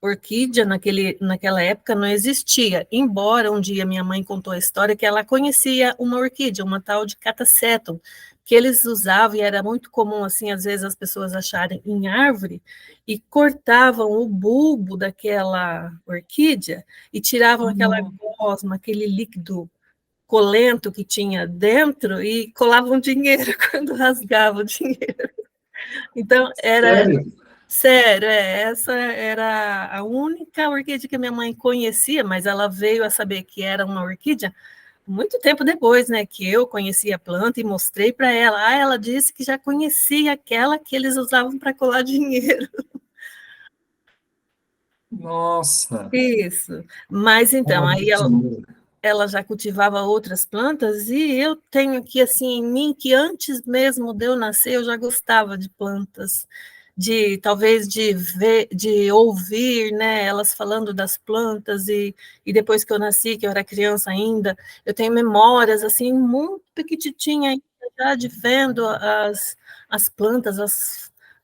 orquídea naquela época não existia, embora um dia minha mãe contou a história que ela conhecia uma orquídea, uma tal de catasetum, que eles usavam e era muito comum, assim, às vezes as pessoas acharem em árvore e cortavam o bulbo daquela orquídea e tiravam aquela gosma, aquele líquido colento que tinha dentro e colavam dinheiro quando rasgavam o dinheiro. Então, era Sério? sério, essa era a única orquídea que a minha mãe conhecia, mas ela veio a saber que era uma orquídea muito tempo depois, né, que eu conheci a planta e mostrei para ela. Ah, ela disse que já conhecia aquela que eles usavam para colar dinheiro. Nossa, Isso. Mas então, olha aí que dinheiro. ela já cultivava outras plantas e eu tenho aqui assim em mim que antes mesmo de eu nascer eu já gostava de plantas, de talvez de ver, de ouvir, né, elas falando das plantas e depois que eu nasci, que eu era criança ainda, eu tenho memórias assim muito pequititinha ainda já de vendo as plantas,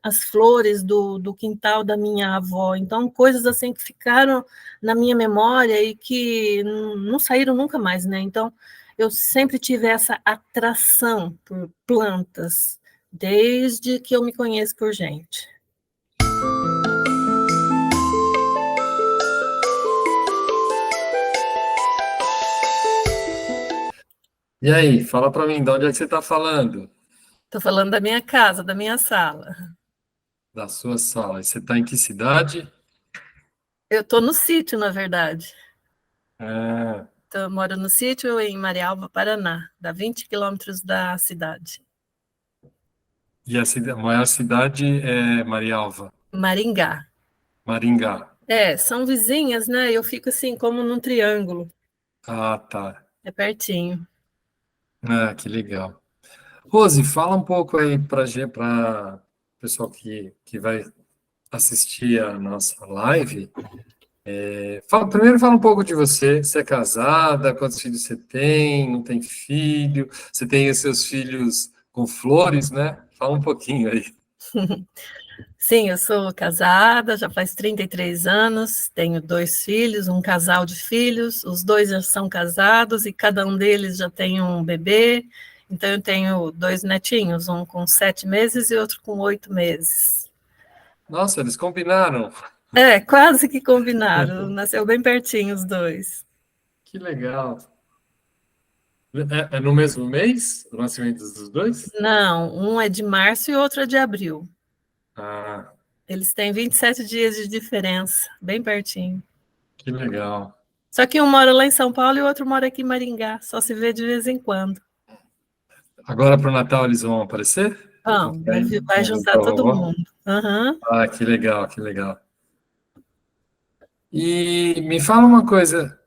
as flores do quintal da minha avó. Então, coisas assim que ficaram na minha memória e que não saíram nunca mais, né? Então, eu sempre tive essa atração por plantas, desde que eu me conheço por gente. E aí, fala para mim, de onde é que você está falando? Estou falando da minha casa, da minha sala. Da sua sala. E você está em que cidade? Eu estou no sítio, na verdade. Ah, Então, eu moro no sítio em Marialva, Paraná, dá 20 quilômetros da cidade. e a maior cidade é Marialva, Maringá. Maringá. São vizinhas, né? Eu fico assim, como num triângulo. Ah, tá. É pertinho. Ah, que legal. Rose, fala um pouco aí para o pessoal que vai assistir a nossa live. Primeiro fala um pouco de você. Você é casada? Quantos filhos você tem? Não tem filho? Você tem os seus filhos com flores, né? Fala um pouquinho aí. Sim, eu sou casada, já faz 33 anos, tenho 2 filhos, um casal de filhos, os dois já são casados e cada um deles já tem um bebê, então eu tenho 2 netinhos, um com 7 meses e outro com 8 meses. Nossa, eles combinaram. Quase que combinaram, nasceu bem pertinho os dois. Que legal. É no mesmo mês o nascimento dos dois? Não, um é de março e outro é de abril. Ah, Eles têm 27 dias de diferença, bem pertinho. que legal. Só que um mora lá em São Paulo e o outro mora aqui em Maringá, só se vê de vez em quando. Agora para o Natal eles vão aparecer? Vão Vão, ficar aí? vai Vão juntar visitar a todo vovó? mundo. Aham. Ah, que legal, que legal. E me fala uma coisa,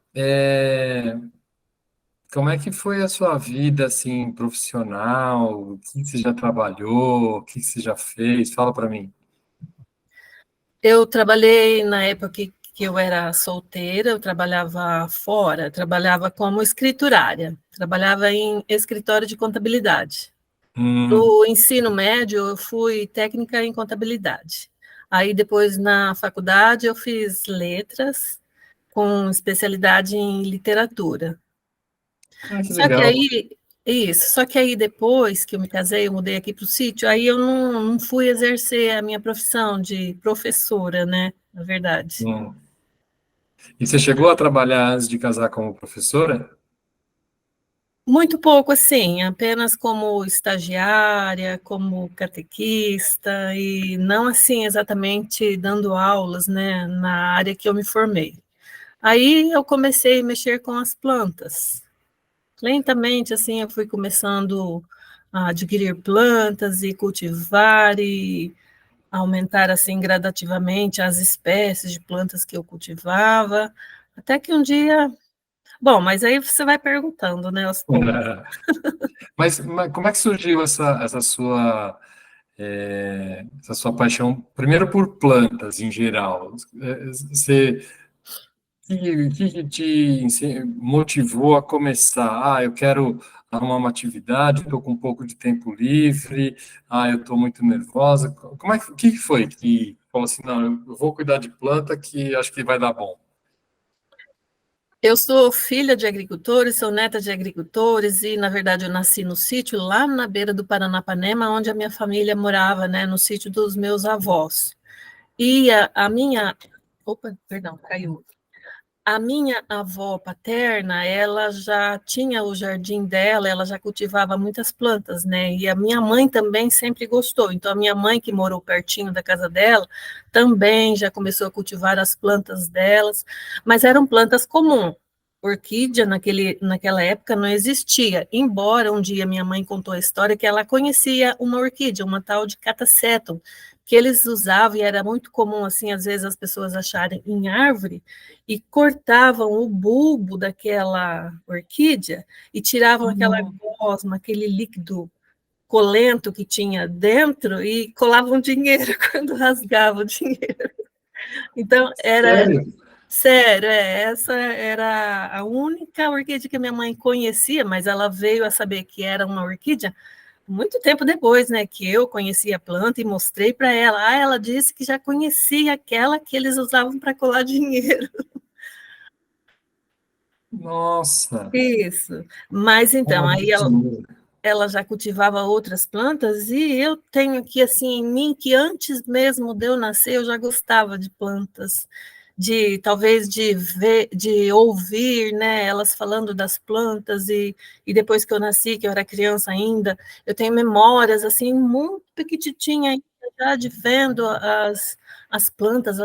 como é que foi a sua vida, assim, profissional? O que você já trabalhou? O que você já fez? Fala para mim. Eu trabalhei na época que eu era solteira, eu trabalhava fora, trabalhava como escriturária, trabalhava em escritório de contabilidade. Hum, No ensino médio, eu fui técnica em contabilidade. Aí, depois, na faculdade, eu fiz letras, com especialidade em literatura. que Só que legal. aí, isso, só que aí depois que eu me casei, eu mudei aqui para o sítio, aí eu não fui exercer a minha profissão de professora, né, na verdade. Hum. E você chegou a trabalhar antes de casar como professora? Muito pouco, assim, apenas como estagiária, como catequista, e não assim exatamente dando aulas, né, na área que eu me formei. Aí eu comecei a mexer com as plantas. Lentamente, assim, eu fui começando a adquirir plantas e cultivar e aumentar, assim, gradativamente as espécies de plantas que eu cultivava, até que um dia... Bom, mas aí você vai perguntando, né, aos poucos. Mas como é que surgiu essa sua paixão, primeiro por plantas em geral? O que te motivou a começar? Ah, eu quero arrumar uma atividade, estou com um pouco de tempo livre, eu estou muito nervosa. O que foi que falou assim, não, eu vou cuidar de planta que acho que vai dar bom? Eu sou filha de agricultores, sou neta de agricultores e, na verdade, eu nasci no sítio lá na beira do Paranapanema, onde a minha família morava, né, no sítio dos meus avós. E a minha... Opa, perdão, caiu. A minha avó paterna, ela já tinha o jardim dela, ela já cultivava muitas plantas, né? E a minha mãe também sempre gostou. Então, a minha mãe, que morou pertinho da casa dela, também já começou a cultivar as plantas delas, mas eram plantas comuns. Orquídea, naquela época, não existia. Embora um dia minha mãe contou a história que ela conhecia uma orquídea, uma tal de catasetum, que eles usavam e era muito comum, assim, às vezes as pessoas acharem em árvore, e cortavam o bulbo daquela orquídea e tiravam aquela gosma, aquele líquido colento que tinha dentro e colavam dinheiro quando rasgavam o dinheiro. Então, era Sério? sério, essa era a única orquídea que a minha mãe conhecia, mas ela veio a saber que era uma orquídea muito tempo depois, né, que eu conheci a planta e mostrei para ela. Ah, ela disse que já conhecia aquela que eles usavam para colar dinheiro. Nossa, Isso. Mas então, olha aí que louco. ela já cultivava outras plantas e eu tenho aqui assim em mim que antes mesmo de eu nascer eu já gostava de plantas, de talvez de ver, de ouvir, né, elas falando das plantas e depois que eu nasci, que eu era criança ainda, eu tenho memórias assim muito pequititinha ainda já de vendo as plantas,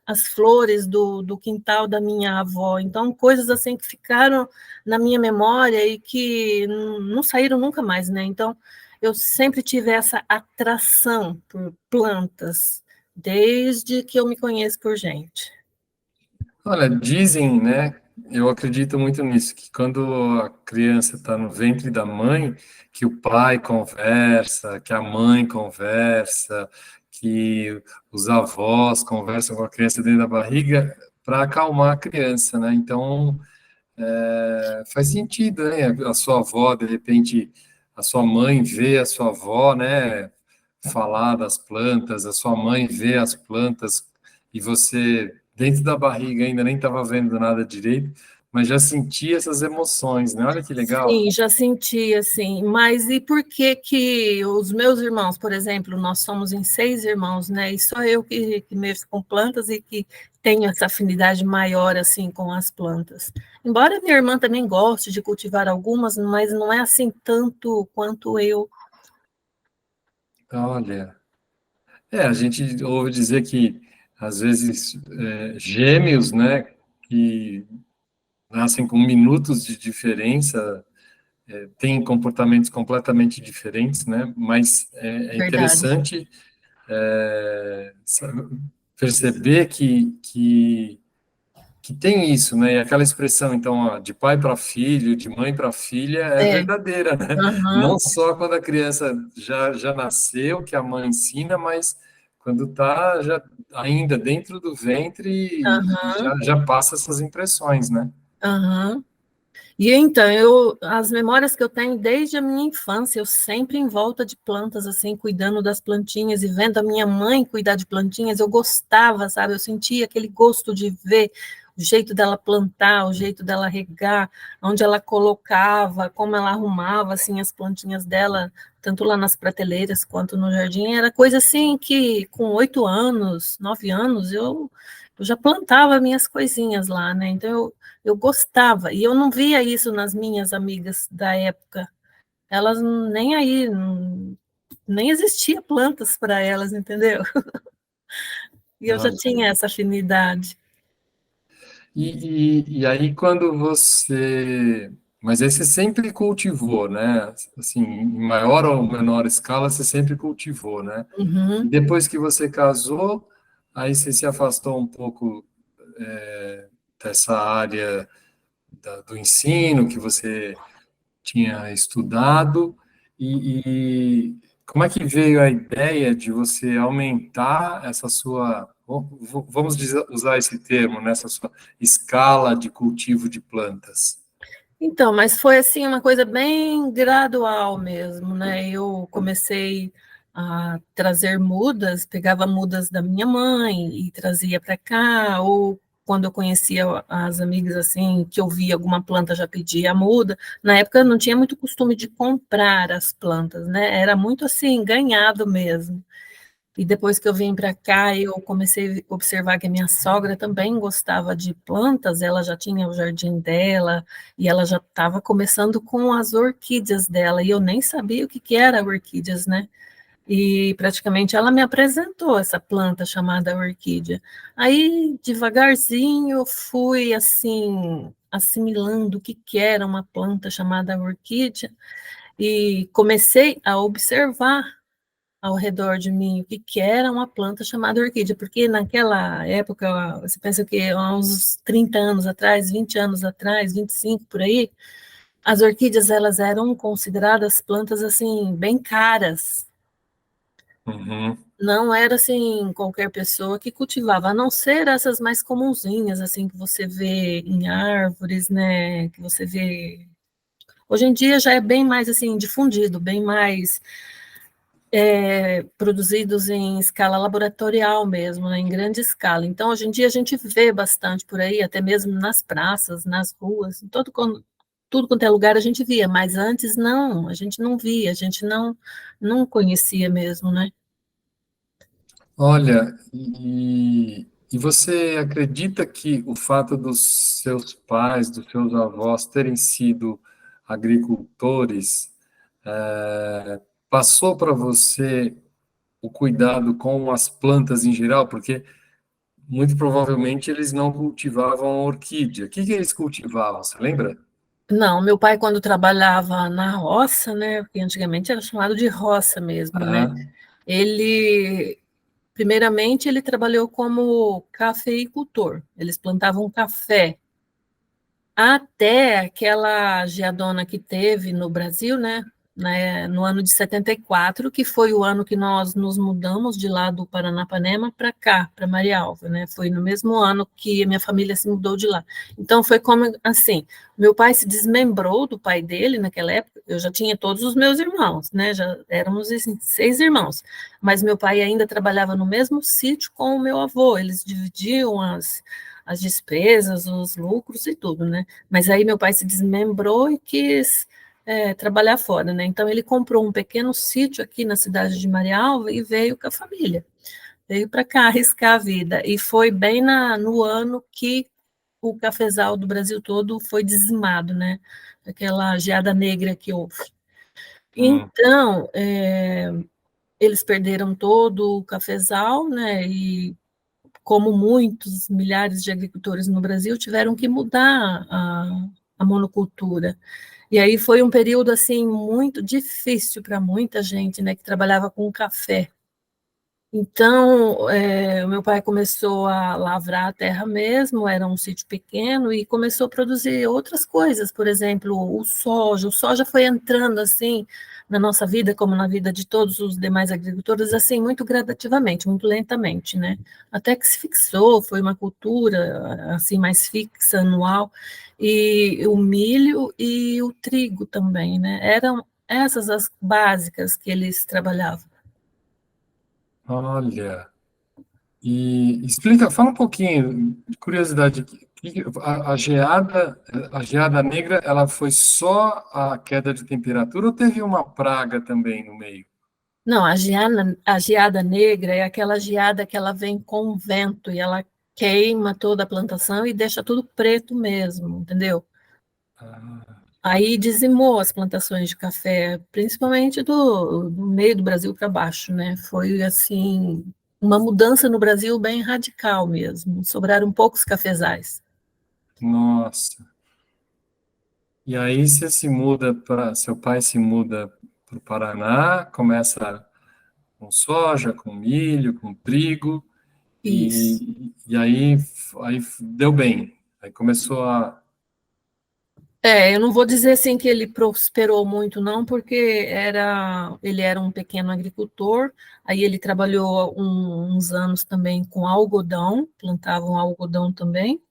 as flores do quintal da minha avó. Então, coisas assim que ficaram na minha memória e que não saíram nunca mais, né? Então, eu sempre tive essa atração por plantas, desde que eu me conheço por gente. Olha, dizem, né? Eu acredito muito nisso, que quando a criança está no ventre da mãe, que o pai conversa, que a mãe conversa, que os avós conversam com a criança dentro da barriga para acalmar a criança, né? Então, faz sentido, né? A sua avó, de repente, a sua mãe vê a sua avó, né? Falar das plantas, a sua mãe vê as plantas e você, dentro da barriga, ainda nem estava vendo nada direito, mas já sentia essas emoções, né? Olha que legal. Sim, já senti assim, mas e por que que os meus irmãos, por exemplo, nós somos em 6 irmãos, né? E só eu que mexo com plantas e que tenho essa afinidade maior assim com as plantas. Embora minha irmã também goste de cultivar algumas, mas não é assim tanto quanto eu. Olha, a gente ouve dizer que, às vezes, gêmeos, né, que nascem com minutos de diferença, têm comportamentos completamente diferentes, né? Mas é Verdade. interessante perceber que tem isso, né? E aquela expressão, então, ó, de pai para filho, de mãe para filha, é É. verdadeira, né? Aham, Não só quando a criança já nasceu, que a mãe ensina, mas quando está já ainda dentro do ventre e aham, já passa essas impressões, né? aham. E então, as memórias que eu tenho desde a minha infância, eu sempre em volta de plantas, assim, cuidando das plantinhas e vendo a minha mãe cuidar de plantinhas, eu gostava, sabe? Eu sentia aquele gosto de ver o jeito dela plantar, o jeito dela regar, onde ela colocava, como ela arrumava, assim, as plantinhas dela, tanto lá nas prateleiras quanto no jardim. Era coisa assim que, com 8 anos, 9 anos, eu já plantava minhas coisinhas lá, né? Então, eu gostava, e eu não via isso nas minhas amigas da época. Elas nem aí, nem existia plantas para elas, entendeu? E eu já Olha. tinha essa afinidade. E aí, quando você. Mas aí você sempre cultivou, né? Assim, em maior ou menor escala, você sempre cultivou, né? E Uhum, depois que você casou, aí você se afastou um pouco dessa área do ensino que você tinha estudado. E como é que veio a ideia de você aumentar essa sua, vamos usar esse termo, nessa sua escala de cultivo de plantas? então, mas foi assim uma coisa bem gradual mesmo, né? Eu comecei a trazer mudas, pegava mudas da minha mãe e trazia para cá, ou quando eu conhecia as amigas assim, que eu via alguma planta, já pedia a muda. Na época eu não tinha muito costume de comprar as plantas, né? Era muito assim, ganhado mesmo. E depois que eu vim para cá, eu comecei a observar que a minha sogra também gostava de plantas, ela já tinha o jardim dela, e ela já estava começando com as orquídeas dela, e eu nem sabia o que que era orquídeas, né? E praticamente ela me apresentou essa planta chamada orquídea. Aí, devagarzinho, eu fui assim, assimilando o que que era uma planta chamada orquídea, e comecei a observar ao redor de mim o que que era uma planta chamada orquídea, porque naquela época, você pensa que há uns 30 anos atrás, 20 anos atrás, 25 por aí, as orquídeas elas eram consideradas plantas assim bem caras. Uhum. Não era assim qualquer pessoa que cultivava, a não ser essas mais comunzinhas assim que você vê em árvores, né, que você vê. Hoje em dia já é bem mais assim difundido, bem mais produzidos em escala laboratorial mesmo, né, em grande escala. Então, hoje em dia, a gente vê bastante por aí, até mesmo nas praças, nas ruas, em tudo quanto é lugar a gente via, mas antes não, a gente não via, a gente não conhecia mesmo, né? Olha, e você acredita que o fato dos seus pais, dos seus avós terem sido agricultores, passou para você o cuidado com as plantas em geral? Porque muito provavelmente eles não cultivavam orquídea. O que que eles cultivavam? Você lembra? Não, meu pai, quando trabalhava na roça, né, que antigamente era chamado de roça mesmo, né, Aham. ele, primeiramente, ele trabalhou como cafeicultor, eles plantavam café. Até aquela geadona que teve no Brasil, né, no ano de 74, que foi o ano que nós nos mudamos de lá do Paranapanema para cá, para Marialva, né? Foi no mesmo ano que a minha família se mudou de lá. Então foi como assim, meu pai se desmembrou do pai dele naquela época. Eu já tinha todos os meus irmãos, né? Já éramos assim, 6 irmãos, mas meu pai ainda trabalhava no mesmo sítio com o meu avô. Eles dividiam as despesas, os lucros e tudo, né? Mas aí meu pai se desmembrou e quis trabalhar fora, né? Então ele comprou um pequeno sítio aqui na cidade de Marialva e veio com a família. Veio para cá arriscar a vida. E foi bem no ano que o cafezal do Brasil todo foi dizimado, né? Aquela geada negra que houve. Hum. Então, eles perderam todo o cafezal, né? E como muitos milhares de agricultores no Brasil tiveram que mudar a monocultura. E aí foi um período assim muito difícil para muita gente, né, que trabalhava com café. Então, o meu pai começou a lavrar a terra mesmo, era um sítio pequeno, e começou a produzir outras coisas, por exemplo, o soja. O soja foi entrando assim na nossa vida, como na vida de todos os demais agricultores, assim, muito gradativamente, muito lentamente, né? Até que se fixou, foi uma cultura assim mais fixa, anual, e o milho e o trigo também, né? Eram essas as básicas que eles trabalhavam. Olha. E explica, fala um pouquinho, de curiosidade, a geada negra, ela foi só a queda de temperatura ou teve uma praga também no meio? Não, a geada negra é aquela geada que ela vem com o vento e ela queima toda a plantação e deixa tudo preto mesmo, entendeu? Ah, Aí dizimou as plantações de café, principalmente do meio do Brasil para baixo, né? Foi assim uma mudança no Brasil bem radical mesmo. Sobraram poucos cafezais. nossa. E aí você se muda para, seu pai se muda para o Paraná, começa com soja, com milho, com trigo, Isso. aí deu bem. Aí começou a. Eu não vou dizer assim que ele prosperou muito, não, porque ele era um pequeno agricultor, aí ele trabalhou uns anos também com algodão, plantavam algodão também,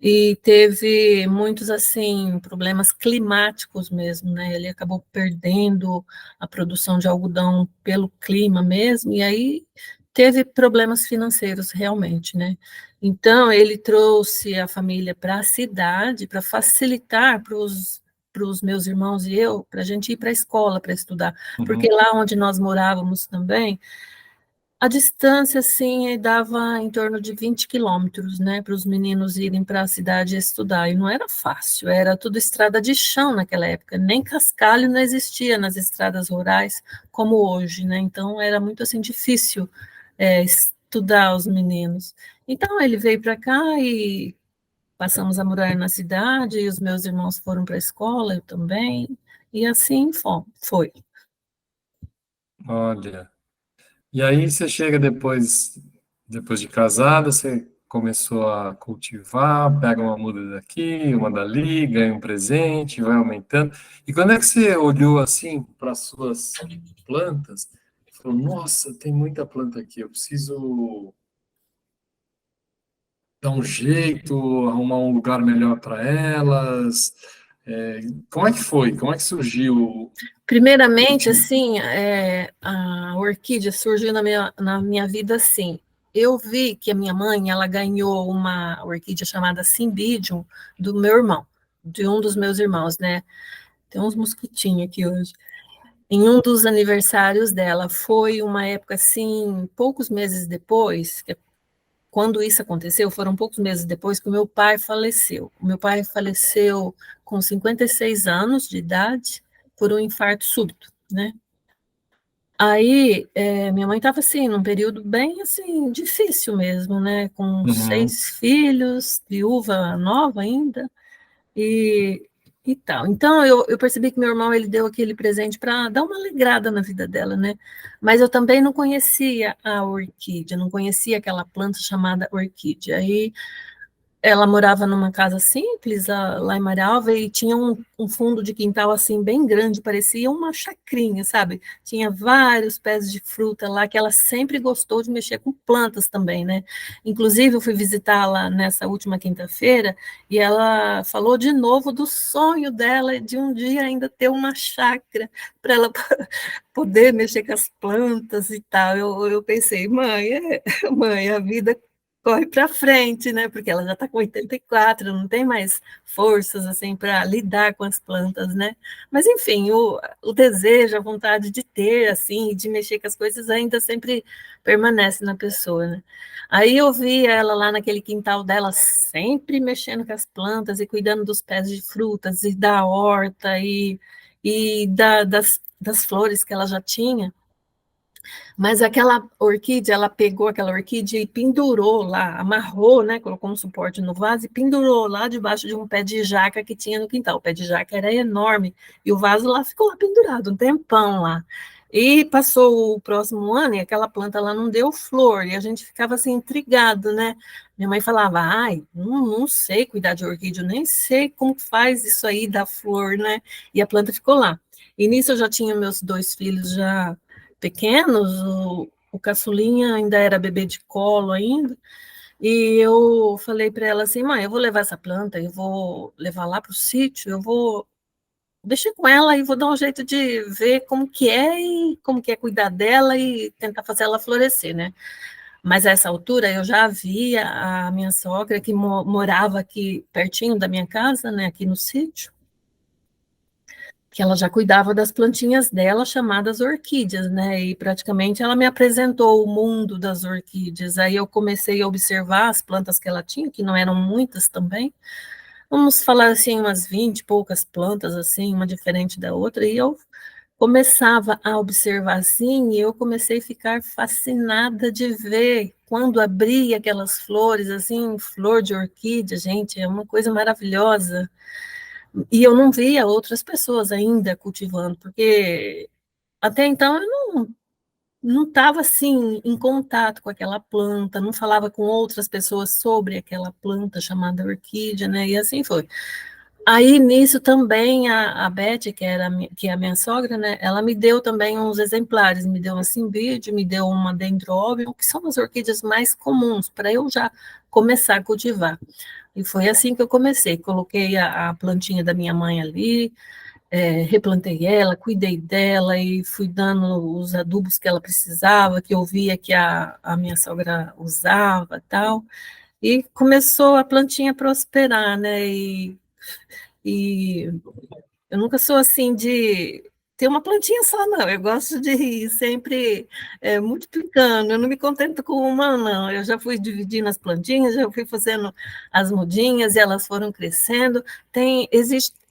e teve muitos assim problemas climáticos mesmo, né? Ele acabou perdendo a produção de algodão pelo clima mesmo, e aí teve problemas financeiros realmente, né? Então ele trouxe a família para a cidade para facilitar para os meus irmãos e eu, para a gente ir para a escola para estudar, porque Uhum. lá onde nós morávamos também a distância, assim, dava em torno de 20 quilômetros, né, para os meninos irem para a cidade estudar, e não era fácil, era tudo estrada de chão naquela época, nem cascalho não existia nas estradas rurais como hoje, né, então era muito, assim, difícil estudar os meninos. Então ele veio para cá e passamos a morar na cidade, e os meus irmãos foram para a escola, eu também, e assim foi. Olha. E aí você chega depois de casada, você começou a cultivar, pega uma muda daqui, uma dali, ganha um presente, vai aumentando. E quando é que você olhou assim para as suas plantas e falou, nossa, tem muita planta aqui, eu preciso dar um jeito, arrumar um lugar melhor para elas. É, como é que foi? Como é que surgiu? Primeiramente, assim, a orquídea surgiu na minha vida assim. Eu vi que a minha mãe, ela ganhou uma orquídea chamada Cymbidium do meu irmão, de um dos meus irmãos, né? Tem uns mosquitinhos aqui hoje. Em um dos aniversários dela, foi uma época assim, poucos meses depois, quando isso aconteceu, foram poucos meses depois que o meu pai faleceu. O meu pai faleceu com 56 anos de idade por um infarto súbito, né? Aí, minha mãe estava assim, num período bem assim difícil mesmo, né? Com Uhum. 6 filhos, viúva nova ainda e, e tal. Então eu percebi que meu irmão ele deu aquele presente para dar uma alegrada na vida dela, né? Mas eu também não conhecia a orquídea, não conhecia aquela planta chamada orquídea. Aí ela morava numa casa simples lá em Marialva e tinha um fundo de quintal assim bem grande, parecia uma chacrinha, sabe? Tinha vários pés de fruta lá que ela sempre gostou de mexer com plantas também, né? Inclusive eu fui visitá-la nessa última quinta-feira e ela falou de novo do sonho dela de um dia ainda ter uma chácara para ela poder mexer com as plantas e tal. Eu pensei, mãe, mãe, a vida corre para frente, né? Porque ela já está com 84, não tem mais forças assim para lidar com as plantas, né? Mas enfim, o desejo, a vontade de ter assim, de mexer com as coisas ainda sempre permanece na pessoa, né? Aí eu vi ela lá naquele quintal dela sempre mexendo com as plantas e cuidando dos pés de frutas e da horta das flores que ela já tinha. Mas aquela orquídea, ela pegou aquela orquídea e pendurou lá, amarrou, né? Colocou um suporte no vaso e pendurou lá debaixo de um pé de jaca que tinha no quintal. O pé de jaca era enorme e o vaso lá ficou lá pendurado um tempão lá. E passou o próximo ano e aquela planta lá não deu flor, e a gente ficava assim intrigado, né? Minha mãe falava, ai, não sei cuidar de orquídea, nem sei como faz isso aí da flor, né? E a planta ficou lá. E nisso eu já tinha meus 2 filhos já pequenos, o caçulinha ainda era bebê de colo ainda, e eu falei para ela assim, mãe, eu vou levar essa planta, eu vou levar lá para o sítio, eu vou deixar com ela e vou dar um jeito de ver como que é e como que é cuidar dela e tentar fazer ela florescer, né? Mas a essa altura eu já via a minha sogra que morava aqui pertinho da minha casa, né, aqui no sítio, que ela já cuidava das plantinhas dela, chamadas orquídeas, né? E praticamente ela me apresentou o mundo das orquídeas. Aí eu comecei a observar as plantas que ela tinha, que não eram muitas também. Vamos falar assim, umas 20 e poucas plantas, assim, uma diferente da outra, e eu começava a observar assim, e eu comecei a ficar fascinada de ver quando abria aquelas flores, assim, flor de orquídea, gente, é uma coisa maravilhosa. E eu não via outras pessoas ainda cultivando, porque até então eu não estava assim em contato com aquela planta, não falava com outras pessoas sobre aquela planta chamada orquídea, né? E assim foi. Aí, nisso também, a Beth, que é a minha sogra, né, ela me deu também uns exemplares, me deu uma Cymbidium, me deu uma Dendrobium, que são as orquídeas mais comuns, para eu já começar a cultivar. E foi assim que eu comecei, coloquei a plantinha da minha mãe ali, replantei ela, cuidei dela e fui dando os adubos que ela precisava, que eu via que a minha sogra usava e tal, e começou a plantinha a prosperar, né, e eu nunca sou assim de ter uma plantinha só, não. Eu gosto de ir sempre multiplicando. Eu não me contento com uma, não. Eu já fui dividindo as plantinhas, já fui fazendo as mudinhas e elas foram crescendo.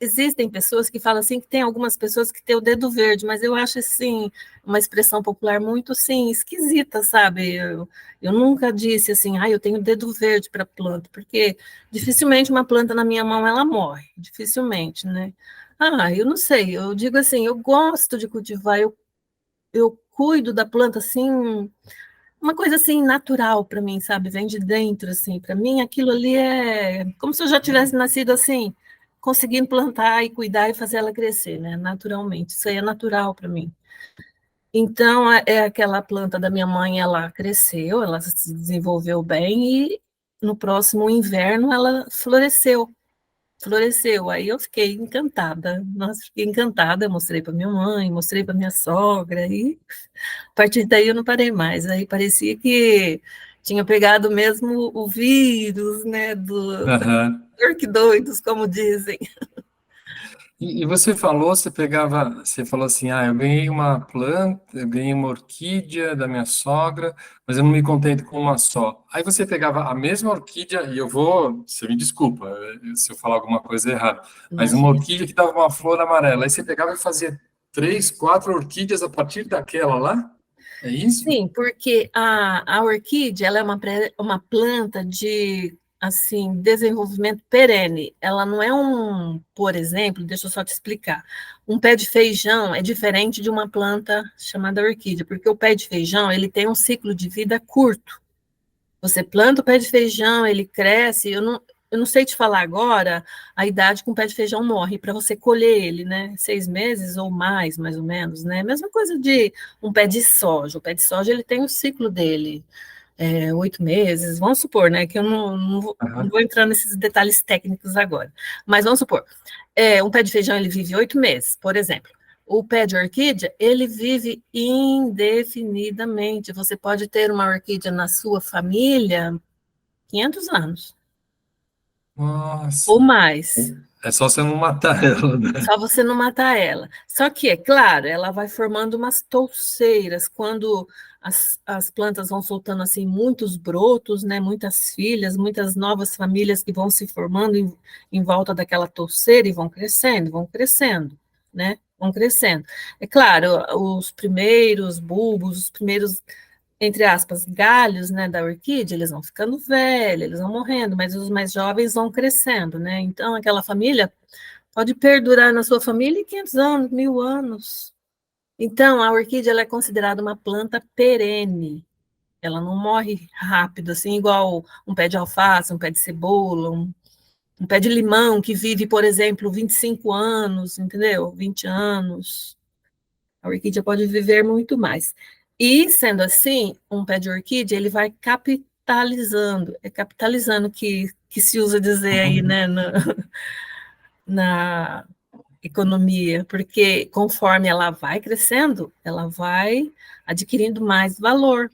Existem pessoas que falam assim que tem algumas pessoas que têm o dedo verde, mas eu acho assim uma expressão popular muito assim esquisita, sabe? Eu nunca disse assim, eu tenho dedo verde para planta, porque dificilmente uma planta na minha mão ela morre, dificilmente, né? Eu não sei, eu digo assim, eu gosto de cultivar, eu cuido da planta assim, uma coisa assim natural para mim, sabe? Vem de dentro, assim, para mim aquilo ali é como se eu já tivesse nascido assim, conseguindo plantar e cuidar e fazer ela crescer, né? Naturalmente, isso aí é natural para mim. Então, é aquela planta da minha mãe, ela cresceu, ela se desenvolveu bem e no próximo inverno ela floresceu. Aí eu fiquei encantada. Nossa, fiquei encantada. Eu mostrei para minha mãe, mostrei para minha sogra, e a partir daí eu não parei mais. Aí parecia que tinha pegado mesmo o vírus, né, do Aham. orquidoides, como dizem. E você pegava, você falou assim, eu ganhei uma planta, eu ganhei uma orquídea da minha sogra, mas eu não me contento com uma só. Aí você pegava a mesma orquídea, e você me desculpa se eu falar alguma coisa errada, mas uma Imagina. orquídea que dava uma flor amarela, aí você pegava e fazia três, quatro orquídeas a partir daquela lá? É isso? Sim, porque a orquídea ela é uma planta de assim desenvolvimento perene. Ela não é por exemplo, deixa eu só te explicar. Um pé de feijão é diferente de uma planta chamada orquídea, porque o pé de feijão ele tem um ciclo de vida curto. Você planta o pé de feijão, ele cresce. Eu não sei te falar agora a idade que um pé de feijão morre para você colher ele, né? 6 meses ou mais ou menos, né? Mesma coisa de um pé de soja. O pé de soja ele tem o ciclo dele, 8 meses. Vamos supor, né? Que eu não vou entrar nesses detalhes técnicos agora. Mas vamos supor, um pé de feijão ele vive 8 meses, por exemplo. O pé de orquídea, ele vive indefinidamente. Você pode ter uma orquídea na sua família 500 anos ou Nossa, mais. é só você não matar ela, né? Só você não matar ela. Só que, é claro, ela vai formando umas touceiras quando as plantas vão soltando assim muitos brotos, né, muitas filhas, muitas novas famílias que vão se formando em volta daquela touceira e vão crescendo, né? Vão crescendo. É claro, os primeiros bulbos, os primeiros, entre aspas, galhos, né, da orquídea, eles vão ficando velhos, eles vão morrendo, mas os mais jovens vão crescendo, né? Então, aquela família pode perdurar na sua família 500 anos, 1000 anos. Então, a orquídea ela é considerada uma planta perene. Ela não morre rápido, assim, igual um pé de alface, um pé de cebola, um pé de limão que vive, por exemplo, 25 anos, entendeu? 20 anos. A orquídea pode viver muito mais. E, sendo assim, um pé de orquídea, ele vai capitalizando. É capitalizando que se usa dizer aí, né, na economia, porque conforme ela vai crescendo, ela vai adquirindo mais valor.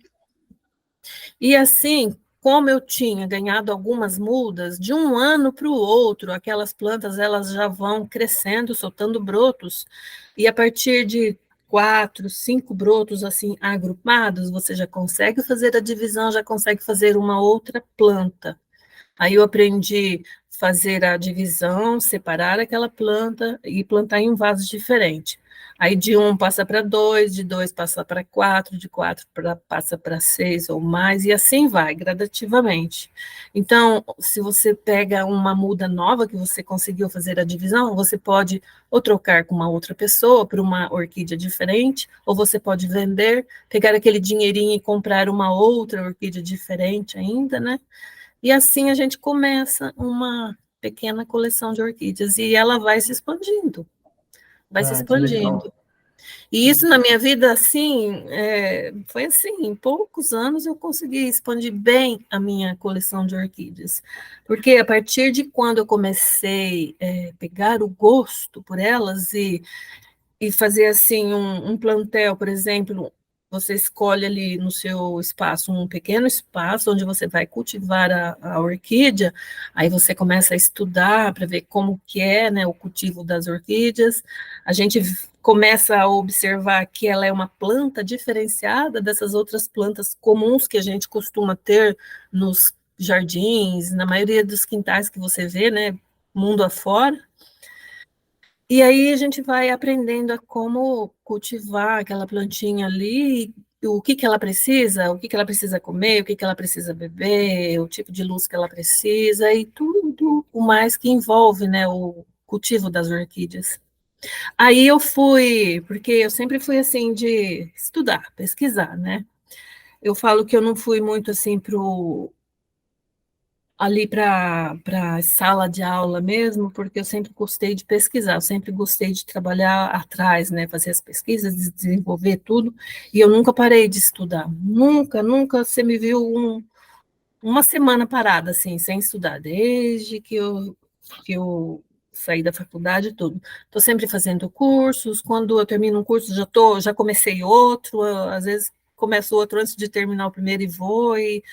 E assim, como eu tinha ganhado algumas mudas, de um ano para o outro, aquelas plantas elas já vão crescendo, soltando brotos, e a partir de 4, 5 brotos assim agrupados, você já consegue fazer a divisão, já consegue fazer uma outra planta. Aí eu aprendi a fazer a divisão, separar aquela planta e plantar em um vaso diferente. Aí de um passa para dois, de dois passa para quatro, de quatro passa para seis ou mais, e assim vai, gradativamente. Então, se você pega uma muda nova que você conseguiu fazer a divisão, você pode ou trocar com uma outra pessoa por uma orquídea diferente, ou você pode vender, pegar aquele dinheirinho e comprar uma outra orquídea diferente ainda, né? E assim a gente começa pequena coleção de orquídeas, e ela vai se Ah, que legal. expandindo. E isso na minha vida, assim, foi assim, em poucos anos eu consegui expandir bem a minha coleção de orquídeas, porque a partir de quando eu comecei a pegar o gosto por elas e fazer assim um plantel, por exemplo, você escolhe ali no seu espaço um pequeno espaço onde você vai cultivar a orquídea, aí você começa a estudar para ver como que é, né, o cultivo das orquídeas, a gente começa a observar que ela é uma planta diferenciada dessas outras plantas comuns que a gente costuma ter nos jardins, na maioria dos quintais que você vê, né, mundo afora. E aí a gente vai aprendendo a como cultivar aquela plantinha ali, o que ela precisa, o que ela precisa comer, o que ela precisa beber, o tipo de luz que ela precisa e tudo o mais que envolve, né, o cultivo das orquídeas. Aí eu fui, porque eu sempre fui assim de estudar, pesquisar, né? Eu falo que eu não fui muito assim ali para a sala de aula mesmo, porque eu sempre gostei de pesquisar, eu sempre gostei de trabalhar atrás, né, fazer as pesquisas, desenvolver tudo, e eu nunca parei de estudar, nunca você me viu uma semana parada, assim, sem estudar, desde que eu saí da faculdade e tudo. Estou sempre fazendo cursos, quando eu termino um curso, já comecei outro, às vezes começo outro antes de terminar o primeiro e vou, e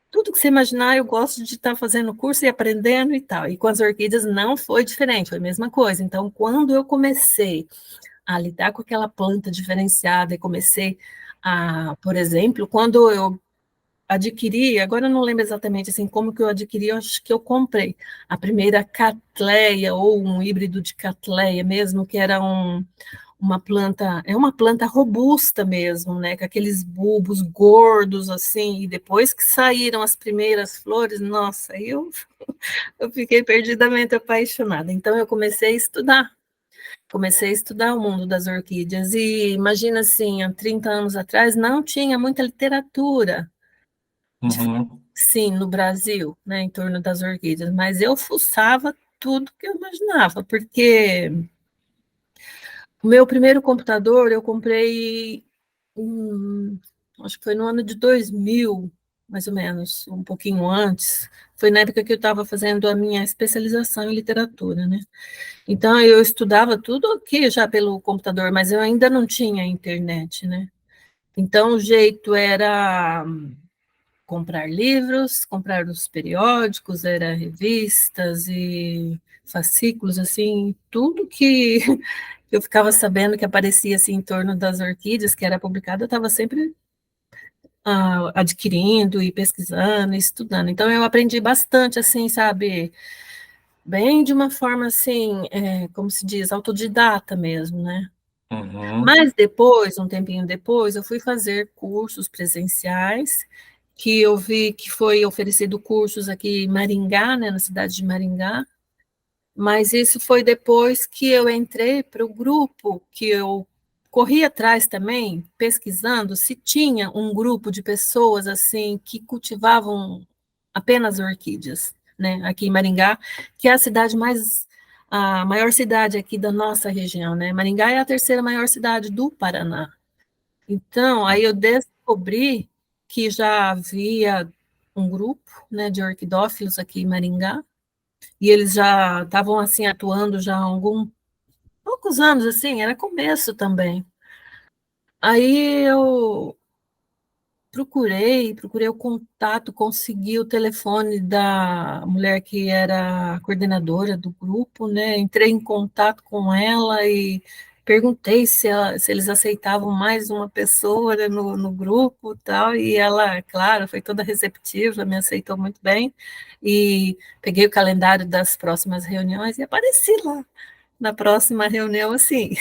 tudo que você imaginar, eu gosto de estar fazendo curso e aprendendo e tal. E com as orquídeas não foi diferente, foi a mesma coisa. Então, quando eu comecei a lidar com aquela planta diferenciada e comecei por exemplo, quando eu adquiri, agora eu não lembro exatamente assim como que eu adquiri, eu acho que eu comprei a primeira catleia ou um híbrido de catleia mesmo, que era uma planta robusta mesmo, né, com aqueles bulbos gordos assim, e depois que saíram as primeiras flores, nossa, eu fiquei perdidamente apaixonada. Então eu comecei a estudar o mundo das orquídeas e imagina assim, há 30 anos atrás não tinha muita literatura, Uhum, sim, no Brasil, né, em torno das orquídeas, mas eu fuçava tudo que eu imaginava, porque o meu primeiro computador eu comprei, acho que foi no ano de 2000, mais ou menos, um pouquinho antes. Foi na época que eu estava fazendo a minha especialização em literatura, né? Então eu estudava tudo aqui já pelo computador, mas eu ainda não tinha internet, né? Então o jeito era comprar livros, comprar os periódicos, era revistas e fascículos, assim, tudo que eu ficava sabendo que aparecia assim em torno das orquídeas que era publicado, eu estava sempre adquirindo e pesquisando e estudando. Então eu aprendi bastante, assim, sabe, bem de uma forma assim, como se diz, autodidata mesmo, né? uhum, Mas depois, um tempinho depois, eu fui fazer cursos presenciais, que eu vi que foi oferecido cursos aqui em Maringá, né, na cidade de Maringá, mas isso foi depois que eu entrei para o grupo, que eu corri atrás também, pesquisando se tinha um grupo de pessoas assim que cultivavam apenas orquídeas, né, aqui em Maringá, que é a maior cidade aqui da nossa região, né? Maringá é a terceira maior cidade do Paraná. Então, aí eu descobri que já havia um grupo, né, de orquidófilos aqui em Maringá, e eles já estavam assim atuando já há poucos anos assim, era começo também. Aí eu procurei o contato, consegui o telefone da mulher que era a coordenadora do grupo, né? Entrei em contato com ela e perguntei se eles aceitavam mais uma pessoa, né, no grupo e tal, e ela, claro, foi toda receptiva, me aceitou muito bem, e peguei o calendário das próximas reuniões e apareci lá na próxima reunião, assim,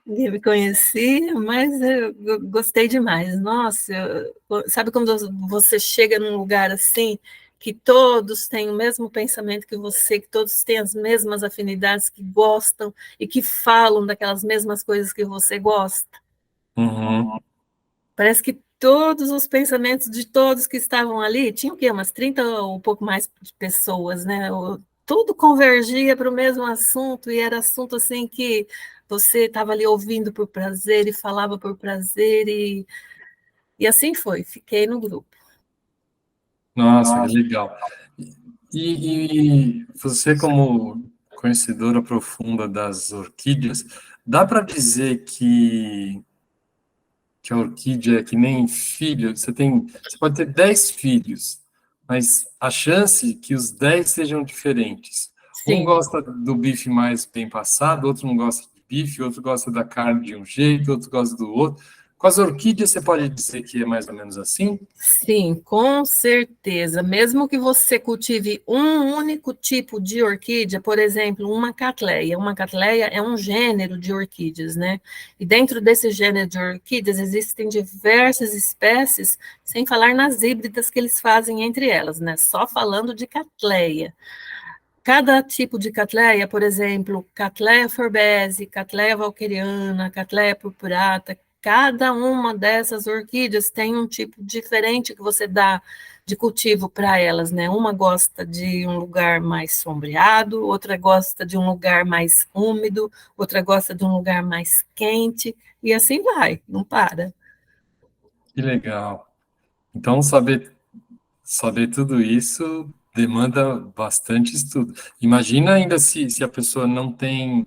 ninguém me conhecia, mas eu gostei demais. Nossa, sabe quando você chega num lugar assim, que todos têm o mesmo pensamento que você, que todos têm as mesmas afinidades, que gostam e que falam daquelas mesmas coisas que você gosta? uhum. Parece que todos os pensamentos de todos que estavam ali, tinha o quê? Umas 30 ou um pouco mais de pessoas, né? Tudo convergia para o mesmo assunto, e era assunto assim que você estava ali ouvindo por prazer e falava por prazer, e assim foi, fiquei no grupo. Nossa, que legal. E você, como conhecedora profunda das orquídeas, dá para dizer que a orquídea é que nem filho? Você pode ter 10 filhos, mas a chance que os 10 sejam diferentes. Um Sim. gosta do bife mais bem passado, outro não gosta de bife, outro gosta da carne de um jeito, outro gosta do outro. Com as orquídeas, você pode dizer que é mais ou menos assim? Sim, com certeza. Mesmo que você cultive um único tipo de orquídea, por exemplo, uma catleia. Uma catleia é um gênero de orquídeas, né? E dentro desse gênero de orquídeas existem diversas espécies, sem falar nas híbridas que eles fazem entre elas, né? Só falando de catleia. Cada tipo de catleia, por exemplo, Cattleya forbese, Cattleya walkeriana, Cattleya purpurata, cada uma dessas orquídeas tem um tipo diferente que você dá de cultivo para elas, né? Uma gosta de um lugar mais sombreado, outra gosta de um lugar mais úmido, outra gosta de um lugar mais quente, e assim vai, não para. Que legal. Então, saber tudo isso demanda bastante estudo. Imagina ainda se a pessoa não tem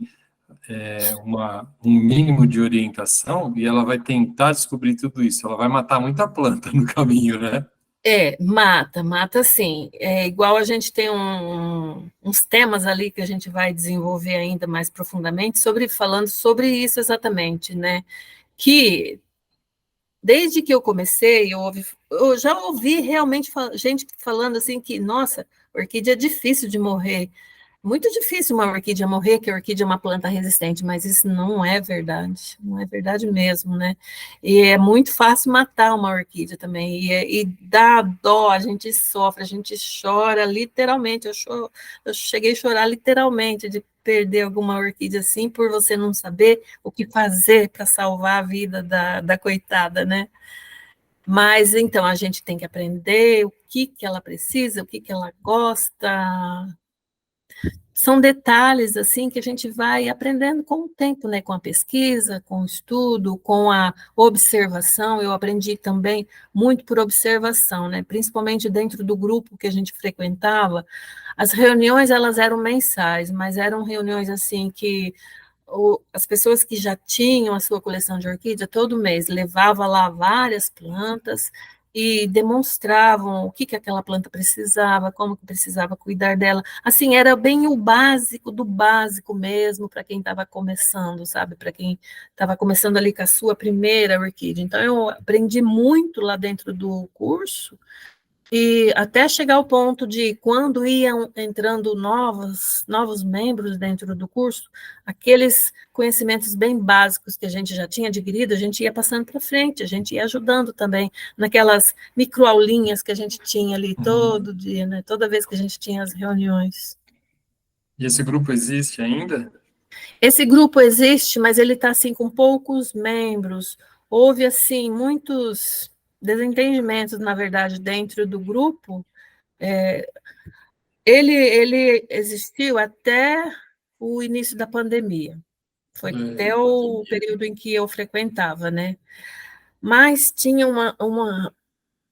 um mínimo de orientação e ela vai tentar descobrir tudo isso. Ela vai matar muita planta no caminho, né? Mata sim. É igual a gente tem uns temas ali que a gente vai desenvolver ainda mais profundamente falando sobre isso exatamente, né? Que desde que eu comecei, eu já ouvi realmente gente falando assim que, nossa, orquídea é difícil de morrer. Muito difícil uma orquídea morrer, que a orquídea é uma planta resistente, mas isso não é verdade, não é verdade mesmo, né? E é muito fácil matar uma orquídea também, e dá dó, a gente sofre, a gente chora literalmente, eu cheguei a chorar literalmente de perder alguma orquídea assim, por você não saber o que fazer para salvar a vida da coitada, né? Mas então a gente tem que aprender o que ela precisa, o que ela gosta, são detalhes assim que a gente vai aprendendo com o tempo, né? Com a pesquisa, com o estudo, com a observação. Eu aprendi também muito por observação, né? Principalmente dentro do grupo que a gente frequentava. As reuniões elas eram mensais, mas eram reuniões assim que as pessoas que já tinham a sua coleção de orquídea, todo mês levava lá várias plantas e demonstravam o que aquela planta precisava, como que precisava cuidar dela. Assim, era bem o básico do básico mesmo para quem estava começando, sabe? Para quem estava começando ali com a sua primeira orquídea. Então, eu aprendi muito lá dentro do curso, e até chegar ao ponto de, quando iam entrando novos membros dentro do curso, aqueles conhecimentos bem básicos que a gente já tinha adquirido, a gente ia passando para frente, a gente ia ajudando também naquelas microaulinhas que a gente tinha ali Uhum. todo dia, né? Toda vez que a gente tinha as reuniões. E esse grupo existe ainda? Esse grupo existe, mas ele está assim com poucos membros. Houve assim muitos desentendimentos, na verdade, dentro do grupo. Ele existiu até o início da pandemia, foi até o período em que eu frequentava, né? Mas tinha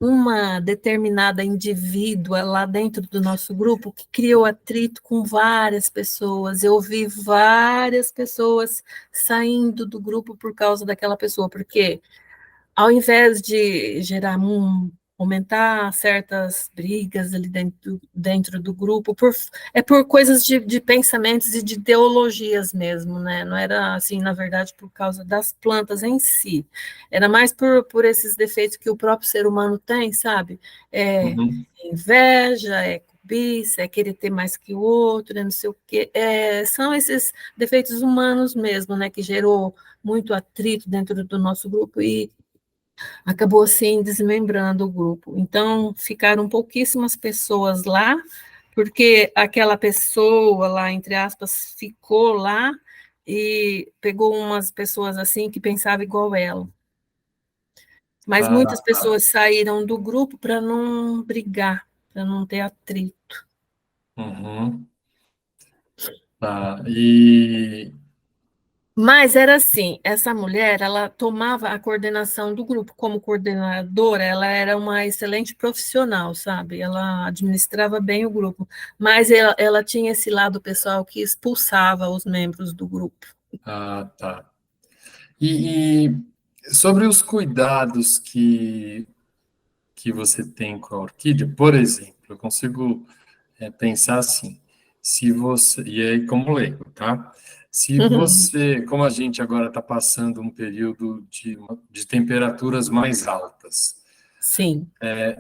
uma determinada indivídua lá dentro do nosso grupo que criou atrito com várias pessoas. Eu vi várias pessoas saindo do grupo por causa daquela pessoa, porque ao invés de gerar aumentar certas brigas ali dentro do grupo, é por coisas de pensamentos e de ideologias mesmo, né? Não era assim, na verdade, por causa das plantas em si, era mais por esses defeitos que o próprio ser humano tem, sabe? É Uhum. inveja, é cobiça, é querer ter mais que o outro, é não sei o quê. São esses defeitos humanos mesmo, né? Que gerou muito atrito dentro do nosso grupo, e acabou assim desmembrando o grupo. Então ficaram pouquíssimas pessoas lá, porque aquela pessoa lá, entre aspas, ficou lá e pegou umas pessoas assim que pensavam igual ela. Mas muitas Ah, tá. pessoas saíram do grupo para não brigar, para não ter atrito. Uhum. Tá. E Mas era assim, essa mulher, ela tomava a coordenação do grupo como coordenadora, ela era uma excelente profissional, sabe? Ela administrava bem o grupo, mas ela tinha esse lado pessoal que expulsava os membros do grupo. tá. E sobre os cuidados que você tem com a orquídea, por exemplo, eu consigo pensar assim, se você, e aí como leigo, tá? Se você, como a gente agora está passando um período de temperaturas mais altas, Sim.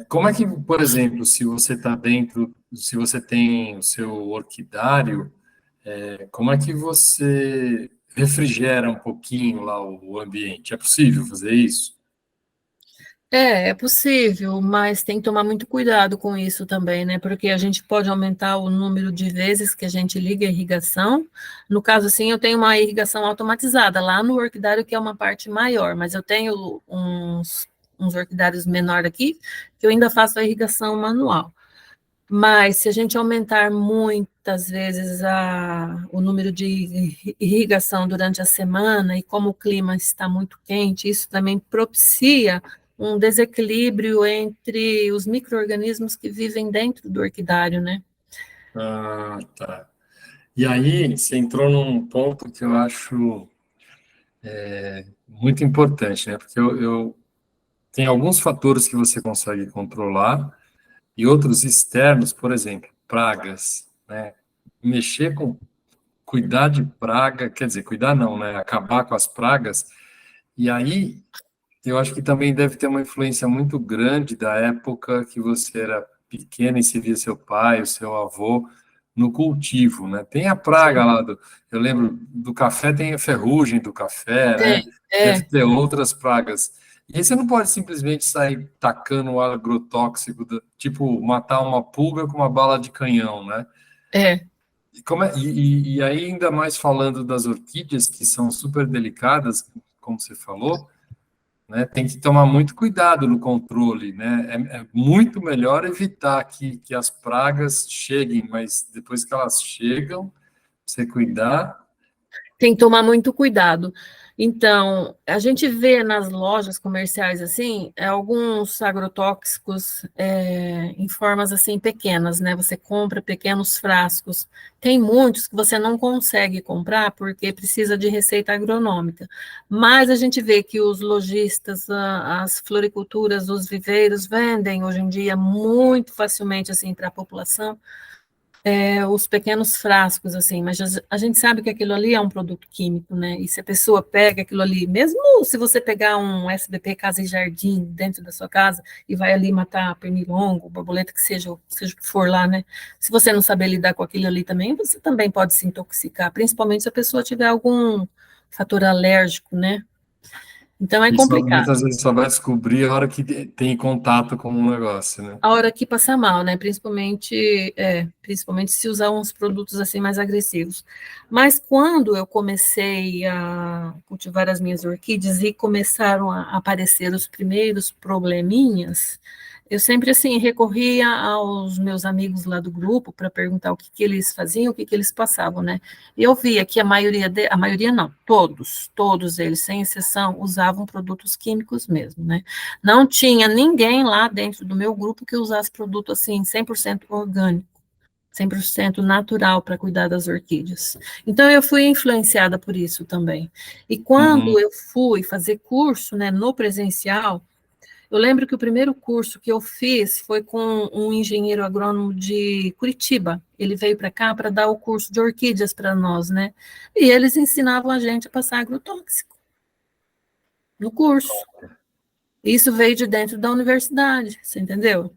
como é que, por exemplo, se você está dentro, se você tem o seu orquidário, como é que você refrigera um pouquinho lá o ambiente? É possível fazer isso? É possível, mas tem que tomar muito cuidado com isso também, né? Porque a gente pode aumentar o número de vezes que a gente liga a irrigação. No caso, assim, eu tenho uma irrigação automatizada lá no orquidário, que é uma parte maior, mas eu tenho uns orquidários menor aqui, que eu ainda faço a irrigação manual. Mas se a gente aumentar muitas vezes o número de irrigação durante a semana, e como o clima está muito quente, isso também propicia um desequilíbrio entre os micro-organismos que vivem dentro do orquidário, né? Ah, tá. E aí, você entrou num ponto que eu acho muito importante, né? Porque eu tem alguns fatores que você consegue controlar e outros externos, por exemplo, pragas, né? Mexer com, cuidar de praga, quer dizer, cuidar não, né? Acabar com as pragas. E aí, eu acho que também deve ter uma influência muito grande da época que você era pequena e você via seu pai, o seu avô no cultivo, né? Tem a praga Sim, lá eu lembro do café, tem a ferrugem do café, né? tem, Deve é, ter outras pragas. E aí você não pode simplesmente sair tacando um agrotóxico, tipo matar uma pulga com uma bala de canhão, né? é. E aí ainda mais falando das orquídeas que são super delicadas, como você falou, né? Tem que tomar muito cuidado no controle, né? É muito melhor evitar que as pragas cheguem, mas depois que elas chegam, você cuidar. Tem que tomar muito cuidado. Então, a gente vê nas lojas comerciais assim, alguns agrotóxicos em formas assim pequenas, né? Você compra pequenos frascos. Tem muitos que você não consegue comprar porque precisa de receita agronômica. Mas a gente vê que os lojistas, as floriculturas, os viveiros vendem hoje em dia muito facilmente assim para a população os pequenos frascos, assim, mas a gente sabe que aquilo ali é um produto químico, né? E se a pessoa pega aquilo ali, mesmo se você pegar um SBP Casa e Jardim dentro da sua casa e vai ali matar pernilongo, borboleta, seja o que for lá, né? Se você não saber lidar com aquilo ali também, você também pode se intoxicar, principalmente se a pessoa tiver algum fator alérgico, né? Então é E complicado. muitas vezes só vai descobrir a hora que tem contato com o negócio, né? A hora que passa mal, né? Principalmente se usar uns produtos assim mais agressivos. Mas quando eu comecei a cultivar as minhas orquídeas e começaram a aparecer os primeiros probleminhas, eu sempre assim recorria aos meus amigos lá do grupo para perguntar o que que eles faziam, o que que eles passavam, né? E eu via que a maioria não, todos eles, sem exceção, usavam produtos químicos mesmo, né? Não tinha ninguém lá dentro do meu grupo que usasse produto assim 100% orgânico, 100% natural para cuidar das orquídeas. Então eu fui influenciada por isso também. E quando Uhum. eu fui fazer curso, né, no presencial, eu lembro que o primeiro curso que eu fiz foi com um engenheiro agrônomo de Curitiba. Ele veio para cá para dar o curso de orquídeas para nós, né? E eles ensinavam a gente a passar agrotóxico no curso. Isso veio de dentro da universidade, você entendeu?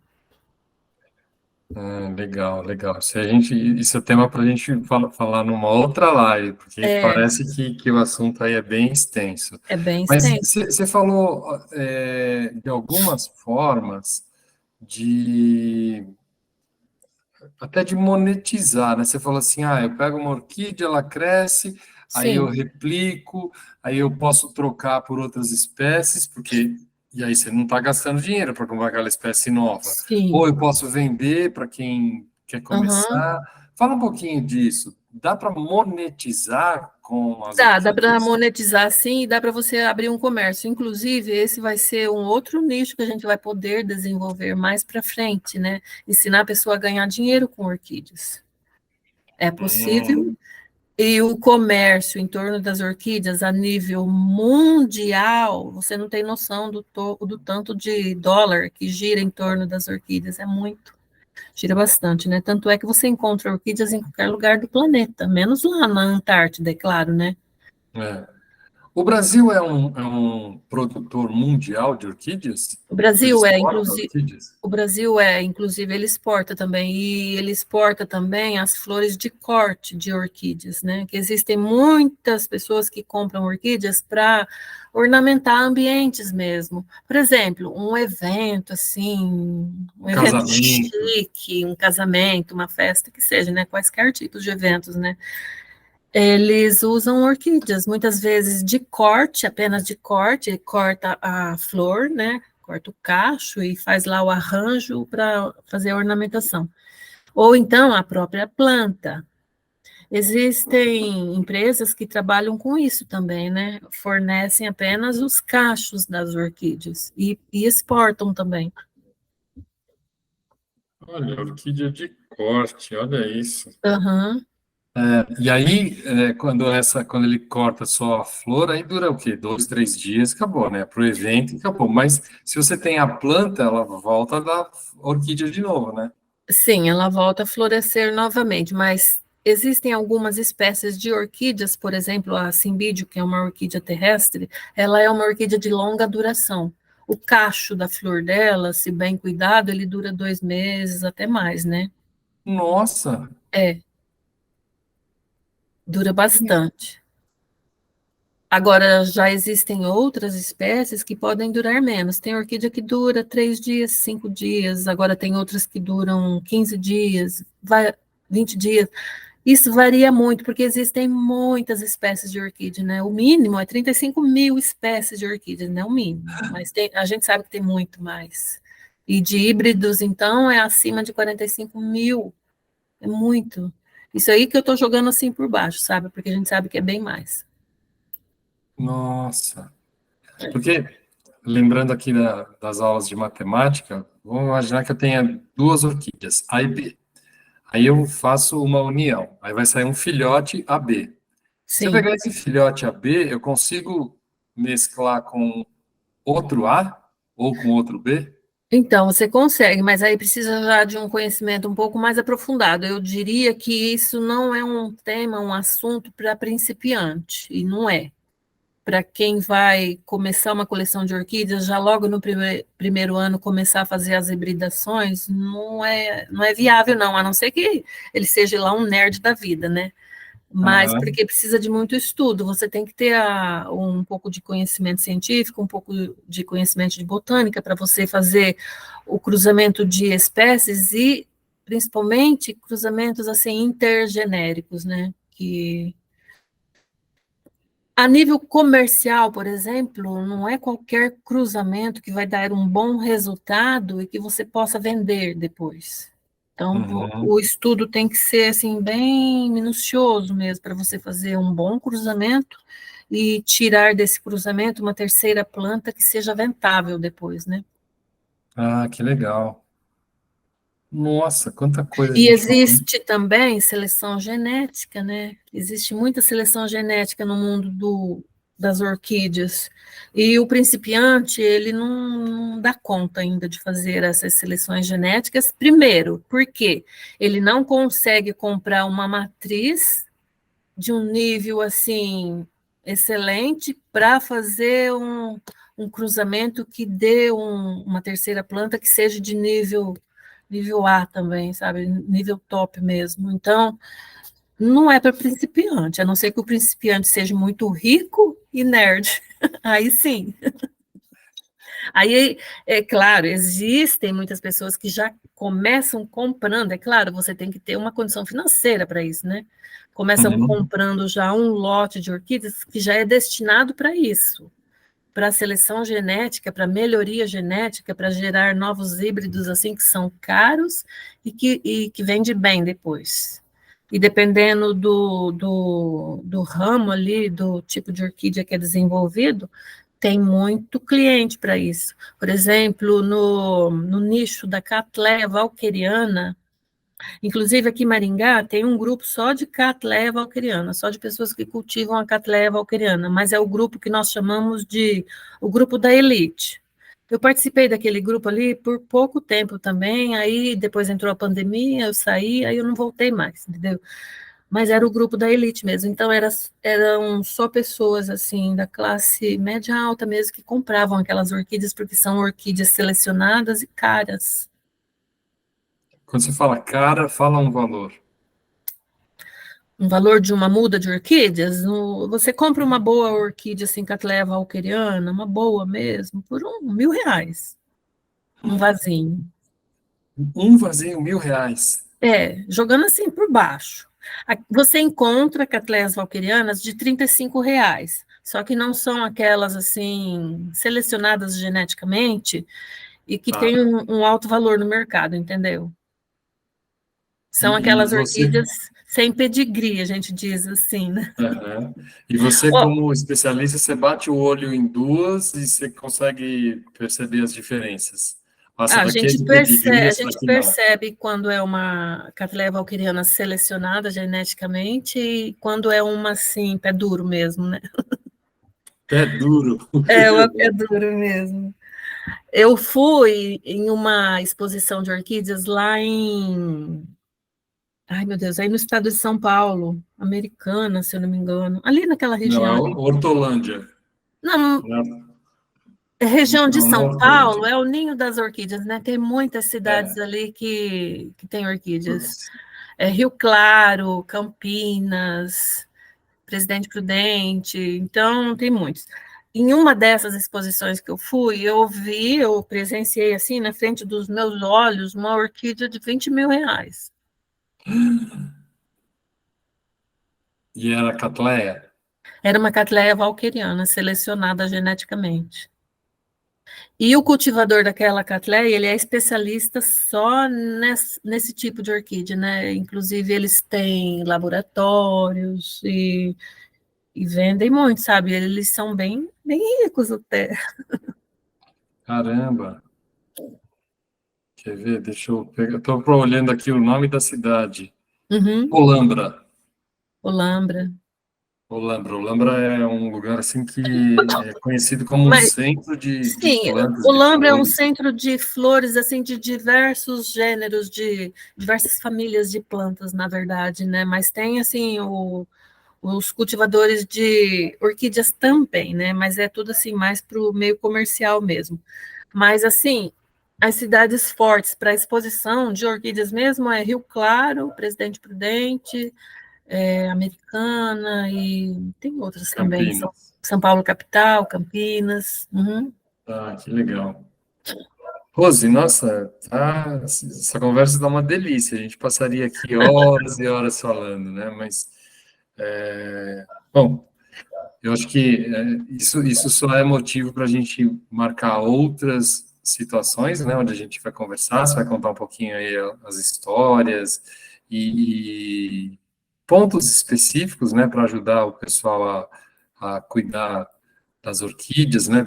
Legal, legal. Isso é tema para a gente falar numa outra live, porque É, parece que o assunto aí é bem extenso. é bem Mas extenso. você falou de algumas formas de até de monetizar, né? Você falou assim, eu pego uma orquídea, ela cresce, aí eu Sim, replico, aí eu posso trocar por outras espécies, porque E aí você não está gastando dinheiro para comprar aquela espécie nova. Ou Sim. eu posso vender para quem quer Aham. começar. Fala um pouquinho disso. Dá para monetizar com as Dá para orquídeas? monetizar sim e dá para você abrir um comércio. Inclusive, esse vai ser um outro nicho que a gente vai poder desenvolver mais para frente, né? Ensinar a pessoa a ganhar dinheiro com orquídeas. É Hum, possível. E o comércio em torno das orquídeas a nível mundial, você não tem noção do tanto de dólar que gira em torno das orquídeas. É muito, gira bastante, né? Tanto é que você encontra orquídeas em qualquer lugar do planeta, menos lá na Antártida, é claro, né? é. O Brasil é um produtor mundial de orquídeas? O Ele Brasil é, exporta inclusive, orquídeas? ele exporta também, e ele exporta também as flores de corte de orquídeas, né? Que existem muitas pessoas que compram orquídeas para ornamentar ambientes mesmo. Por exemplo, um evento assim, um evento Casamento. chique, um casamento, uma festa, que seja, né? Quaisquer tipos de eventos, né? Eles usam orquídeas, muitas vezes de corte, apenas de corte, ele corta a flor, né? Corta o cacho e faz lá o arranjo para fazer a ornamentação. Ou então a própria planta. Existem empresas que trabalham com isso também, né? Fornecem apenas os cachos das orquídeas e exportam também. Olha, orquídea de corte, olha isso. Aham. E aí, quando ele corta só a flor, aí dura o quê? 2, 3 dias, acabou, né? Para o evento, acabou. Mas se você tem a planta, ela volta a dar orquídea de novo, né? Sim, ela volta a florescer novamente, mas existem algumas espécies de orquídeas, por exemplo, a cimbídio, que é uma orquídea terrestre, ela é uma orquídea de longa duração. O cacho da flor dela, se bem cuidado, ele dura 2 meses, até mais, né? Nossa, É, dura bastante. Agora, já existem outras espécies que podem durar menos. Tem orquídea que dura 3 dias, 5 dias, agora tem outras que duram 15 dias, 20 dias. Isso varia muito, porque existem muitas espécies de orquídea, né? O mínimo é 35 mil espécies de orquídeas, né? O mínimo. Mas a gente sabe que tem muito mais. E de híbridos, então, é acima de 45 mil. É muito. Isso aí que eu estou jogando assim por baixo, sabe? Porque a gente sabe que é bem mais. nossa. Porque, lembrando aqui das aulas de matemática, vamos imaginar que eu tenha duas orquídeas, A e B. Aí eu faço uma união, aí vai sair um filhote AB. Se eu Sim. pegar esse filhote AB, eu consigo mesclar com outro A ou com outro B? Então, você consegue, mas aí precisa já de um conhecimento um pouco mais aprofundado. Eu diria que isso não é um tema, um assunto para principiante, e não é. Para quem vai começar uma coleção de orquídeas, já logo no primeiro ano começar a fazer as hibridações, não é viável, não, a não ser que ele seja lá um nerd da vida, né? Mas Aham. porque precisa de muito estudo, você tem que ter um pouco de conhecimento científico, um pouco de conhecimento de botânica para você fazer o cruzamento de espécies e principalmente cruzamentos assim intergenéricos, né? Que a nível comercial, por exemplo, não é qualquer cruzamento que vai dar um bom resultado e que você possa vender depois. Então, Uhum. o estudo tem que ser assim bem minucioso mesmo para você fazer um bom cruzamento e tirar desse cruzamento uma terceira planta que seja ventável depois, né? Ah, que legal. Nossa, quanta coisa a E gente não. existe também seleção genética, né? Existe muita seleção genética no mundo das orquídeas. E o principiante, ele não dá conta ainda de fazer essas seleções genéticas. Primeiro, porque ele não consegue comprar uma matriz de um nível assim excelente para fazer um cruzamento que dê uma terceira planta que seja de nível A também, sabe? Nível top mesmo. Então, não é para principiante, a não ser que o principiante seja muito rico e nerd. Aí sim. Aí, é claro, existem muitas pessoas que já começam comprando, é claro, você tem que ter uma condição financeira para isso, né? Começam Uhum. comprando já um lote de orquídeas que já é destinado para isso. para seleção genética, para melhoria genética, para gerar novos híbridos assim que são caros e que vende bem depois. E dependendo do ramo ali, do tipo de orquídea que é desenvolvido, tem muito cliente para isso. Por exemplo, no nicho da Cattleya valqueriana, inclusive aqui em Maringá tem um grupo só de Cattleya valqueriana, só de pessoas que cultivam a Cattleya valqueriana, mas é o grupo que nós chamamos de o grupo da elite. Eu participei daquele grupo ali por pouco tempo também, aí depois entrou a pandemia, eu saí, aí eu não voltei mais, entendeu? Mas era o grupo da elite mesmo, então eram só pessoas assim da classe média alta mesmo que compravam aquelas orquídeas, porque são orquídeas selecionadas e caras. Quando você fala cara, fala um valor. Um valor de uma muda de orquídeas, você compra uma boa orquídea assim, Cattleya valqueriana, uma boa mesmo, por R$ 1.000, um vasinho. Um vasinho, R$ 1.000. Jogando assim por baixo. Você encontra Cattleyas valquerianas de R$ 35, só que não são aquelas assim selecionadas geneticamente e que Tá. têm um alto valor no mercado, entendeu? São E aquelas você, orquídeas sem pedigree, a gente diz assim, né? aham. E você, Ó, como especialista, você bate o olho em duas e você consegue perceber as diferenças. Essa a daqui é gente de percebe, pedigree, a essa gente daqui não. percebe quando é uma Cattleya valqueriana selecionada geneticamente e quando é uma assim, pé duro mesmo, né? Pé duro. É uma pé duro mesmo. Eu fui em uma exposição de orquídeas lá em. Ai, meu Deus, aí no estado de São Paulo, Americana, se eu não me engano, ali naquela Não, região é ali. Hortolândia. Não, Não, região de não, não é São Paulo Hortolândia. é o ninho das orquídeas, né? Tem muitas cidades É. ali que tem orquídeas. É Rio Claro, Campinas, Presidente Prudente, então tem muitos. Em uma dessas exposições que eu presenciei assim, na frente dos meus olhos, uma orquídea de R$ 20.000. E era Catleya. Era uma Cattleya valqueriana, selecionada geneticamente. E o cultivador daquela Cattleya, ele é especialista só nesse tipo de orquídea, né? Inclusive, eles têm laboratórios e vendem muito, sabe? Eles são bem, bem ricos até. Caramba. Quer ver? Deixa eu pegar. Estou olhando aqui o nome da cidade. Uhum. Olambra. Olambra. Olambra é um lugar assim que é conhecido como um Mas, centro de sim, plantas, de Olambra é um flores. centro de flores, assim, de diversos gêneros, de diversas famílias de plantas, na verdade, né? Mas tem, assim, os cultivadores de orquídeas também, né? Mas é tudo, assim, mais para o meio comercial mesmo. Mas, assim, as cidades fortes para exposição de orquídeas mesmo é Rio Claro, Presidente Prudente, Americana e tem outras também, Campinas. São Paulo capital, Campinas. Uhum. Ah, que legal. Rose, nossa, essa conversa dá uma delícia. A gente passaria aqui horas e horas falando, né? Mas, bom, eu acho que isso só é motivo para a gente marcar outras situações, né? Onde a gente vai conversar, você vai contar um pouquinho aí as histórias e pontos específicos, né? Para ajudar o pessoal a cuidar das orquídeas, né?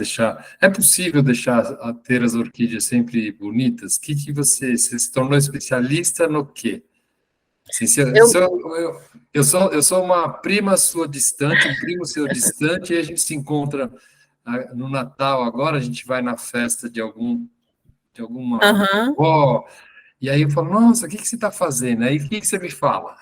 É possível deixar ter as orquídeas sempre bonitas? Que você se tornou especialista no quê? Assim, Eu, eu sou uma prima sua distante, um primo seu distante, e a gente se encontra no Natal agora, a gente vai na festa de alguma aham. avó, e aí eu falo, nossa, o que você está fazendo? Aí o que você me fala?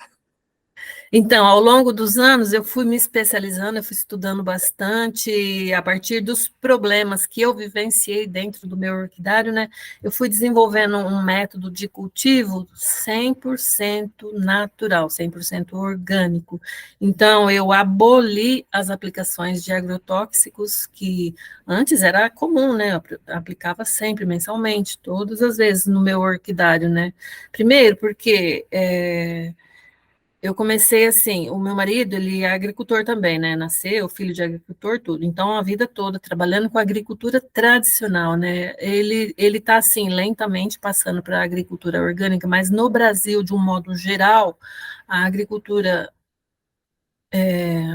Então, ao longo dos anos, eu fui me especializando, eu fui estudando bastante, a partir dos problemas que eu vivenciei dentro do meu orquidário, né? Eu fui desenvolvendo um método de cultivo 100% natural, 100% orgânico. Então, eu aboli as aplicações de agrotóxicos, que antes era comum, né? Eu aplicava sempre, mensalmente, todas as vezes no meu orquidário, né? Primeiro, porque Eu comecei assim, o meu marido, ele é agricultor também, né? Nasceu, filho de agricultor, tudo. Então, a vida toda trabalhando com a agricultura tradicional, né? Ele está assim, lentamente passando para a agricultura orgânica, mas no Brasil, de um modo geral, a agricultura,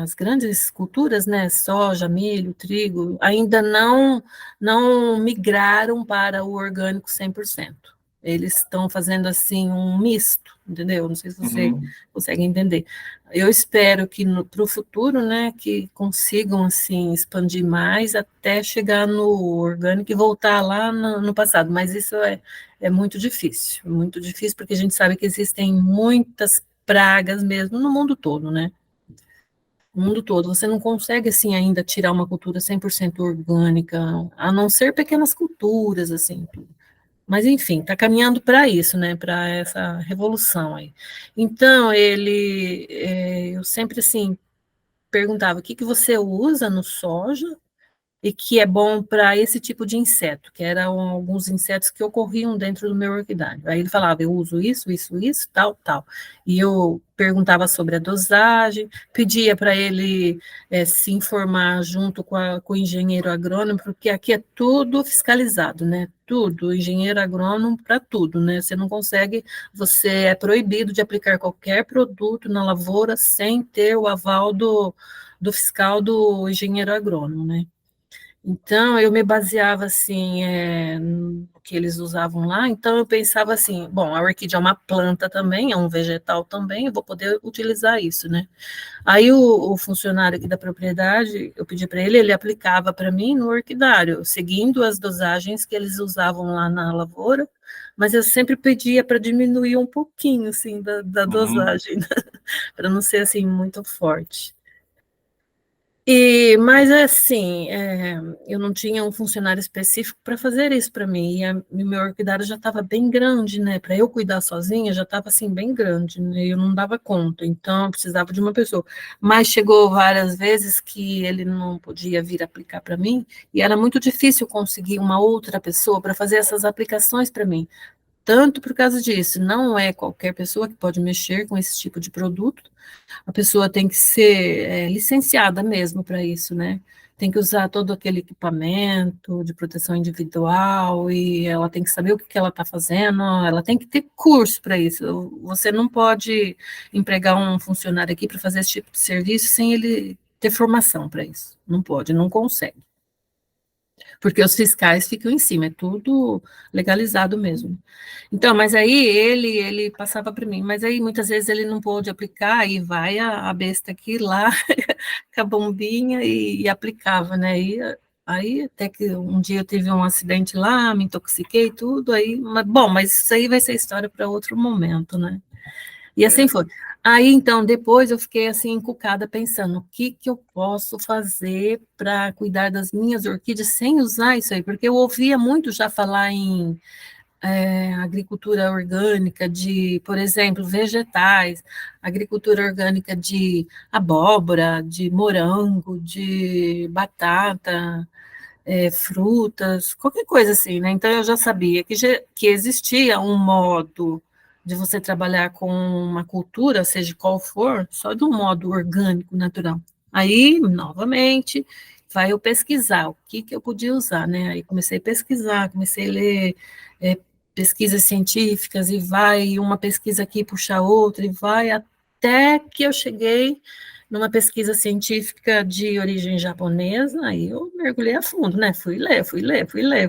as grandes culturas, né? Soja, milho, trigo, ainda não migraram para o orgânico 100%. Eles estão fazendo assim um misto, entendeu? Não sei se você Uhum. consegue entender. Eu espero que para o futuro, né, que consigam assim expandir mais até chegar no orgânico e voltar lá no passado. Mas isso é muito difícil porque a gente sabe que existem muitas pragas mesmo no mundo todo, né? No mundo todo. Você não consegue, assim, ainda tirar uma cultura 100% orgânica, a não ser pequenas culturas, assim. Mas, enfim, está caminhando para isso, né? Para essa revolução aí. Então, eu sempre, assim, perguntava, o que que você usa no soja e que é bom para esse tipo de inseto, que eram alguns insetos que ocorriam dentro do meu orquidário. Aí ele falava, eu uso isso, tal, tal. E eu perguntava sobre a dosagem, pedia para ele se informar junto com o engenheiro agrônomo, porque aqui é tudo fiscalizado, né? Tudo, engenheiro agrônomo para tudo, né? Você é proibido de aplicar qualquer produto na lavoura sem ter o aval do fiscal do engenheiro agrônomo, né? Então, eu me baseava assim, no que eles usavam lá. Então, eu pensava assim: bom, a orquídea é uma planta também, é um vegetal também, eu vou poder utilizar isso, né? Aí, o funcionário aqui da propriedade, eu pedi para ele aplicava para mim no orquidário, seguindo as dosagens que eles usavam lá na lavoura, mas eu sempre pedia para diminuir um pouquinho, assim, da Uhum. dosagem, para não ser assim muito forte. Mas assim, eu não tinha um funcionário específico para fazer isso para mim, e o meu orquidário já estava bem grande, né? Para eu cuidar sozinha já estava assim bem grande, né? Eu não dava conta, então eu precisava de uma pessoa. Mas chegou várias vezes que ele não podia vir aplicar para mim, e era muito difícil conseguir uma outra pessoa para fazer essas aplicações para mim. Tanto por causa disso, não é qualquer pessoa que pode mexer com esse tipo de produto, a pessoa tem que ser licenciada mesmo para isso, né? Tem que usar todo aquele equipamento de proteção individual e ela tem que saber o que que ela está fazendo, ela tem que ter curso para isso. Você não pode empregar um funcionário aqui para fazer esse tipo de serviço sem ele ter formação para isso. Não pode, não consegue. Porque os fiscais ficam em cima, é tudo legalizado mesmo. Então, mas aí ele passava para mim, mas aí muitas vezes ele não pôde aplicar, e vai a besta aqui lá com a bombinha e aplicava, né? Aí até que um dia eu tive um acidente lá, me intoxiquei e tudo, bom, mas isso aí vai ser história para outro momento, né? E assim É. foi. Aí, então, depois eu fiquei assim, encucada, pensando, o que que eu posso fazer para cuidar das minhas orquídeas sem usar isso aí? Porque eu ouvia muito já falar em agricultura orgânica de, por exemplo, vegetais, agricultura orgânica de abóbora, de morango, de batata, frutas, qualquer coisa assim, né? Então eu já sabia que existia um modo de você trabalhar com uma cultura, seja qual for, só de um modo orgânico, natural. Aí, novamente, vai eu pesquisar o que que eu podia usar, né? Aí comecei a pesquisar, comecei a ler é, pesquisas científicas, e vai uma pesquisa aqui puxar outra, e vai até que eu cheguei numa pesquisa científica de origem japonesa. Aí eu mergulhei a fundo, né? Fui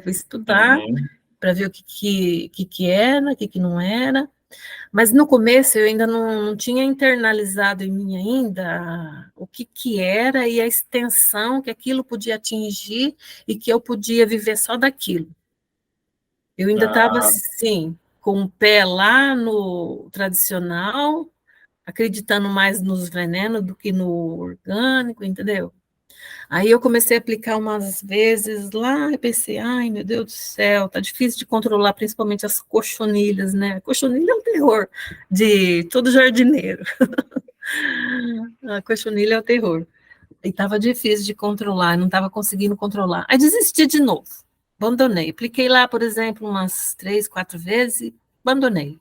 estudar Uhum. para ver o que era, o que não era. Mas no começo eu ainda não tinha internalizado em mim ainda o que era e a extensão que aquilo podia atingir e que eu podia viver só daquilo. Eu ainda estava Ah, assim, com o pé lá no tradicional, acreditando mais nos venenos do que no orgânico, entendeu? Aí eu comecei a aplicar umas vezes lá e pensei, ai meu Deus do céu, tá difícil de controlar, principalmente as cochonilhas, né? A cochonilha é um terror de todo jardineiro. A cochonilha é o terror. E estava difícil de controlar, não estava conseguindo controlar. Aí desisti de novo, abandonei. Apliquei lá, por exemplo, umas 3, 4 vezes e abandonei.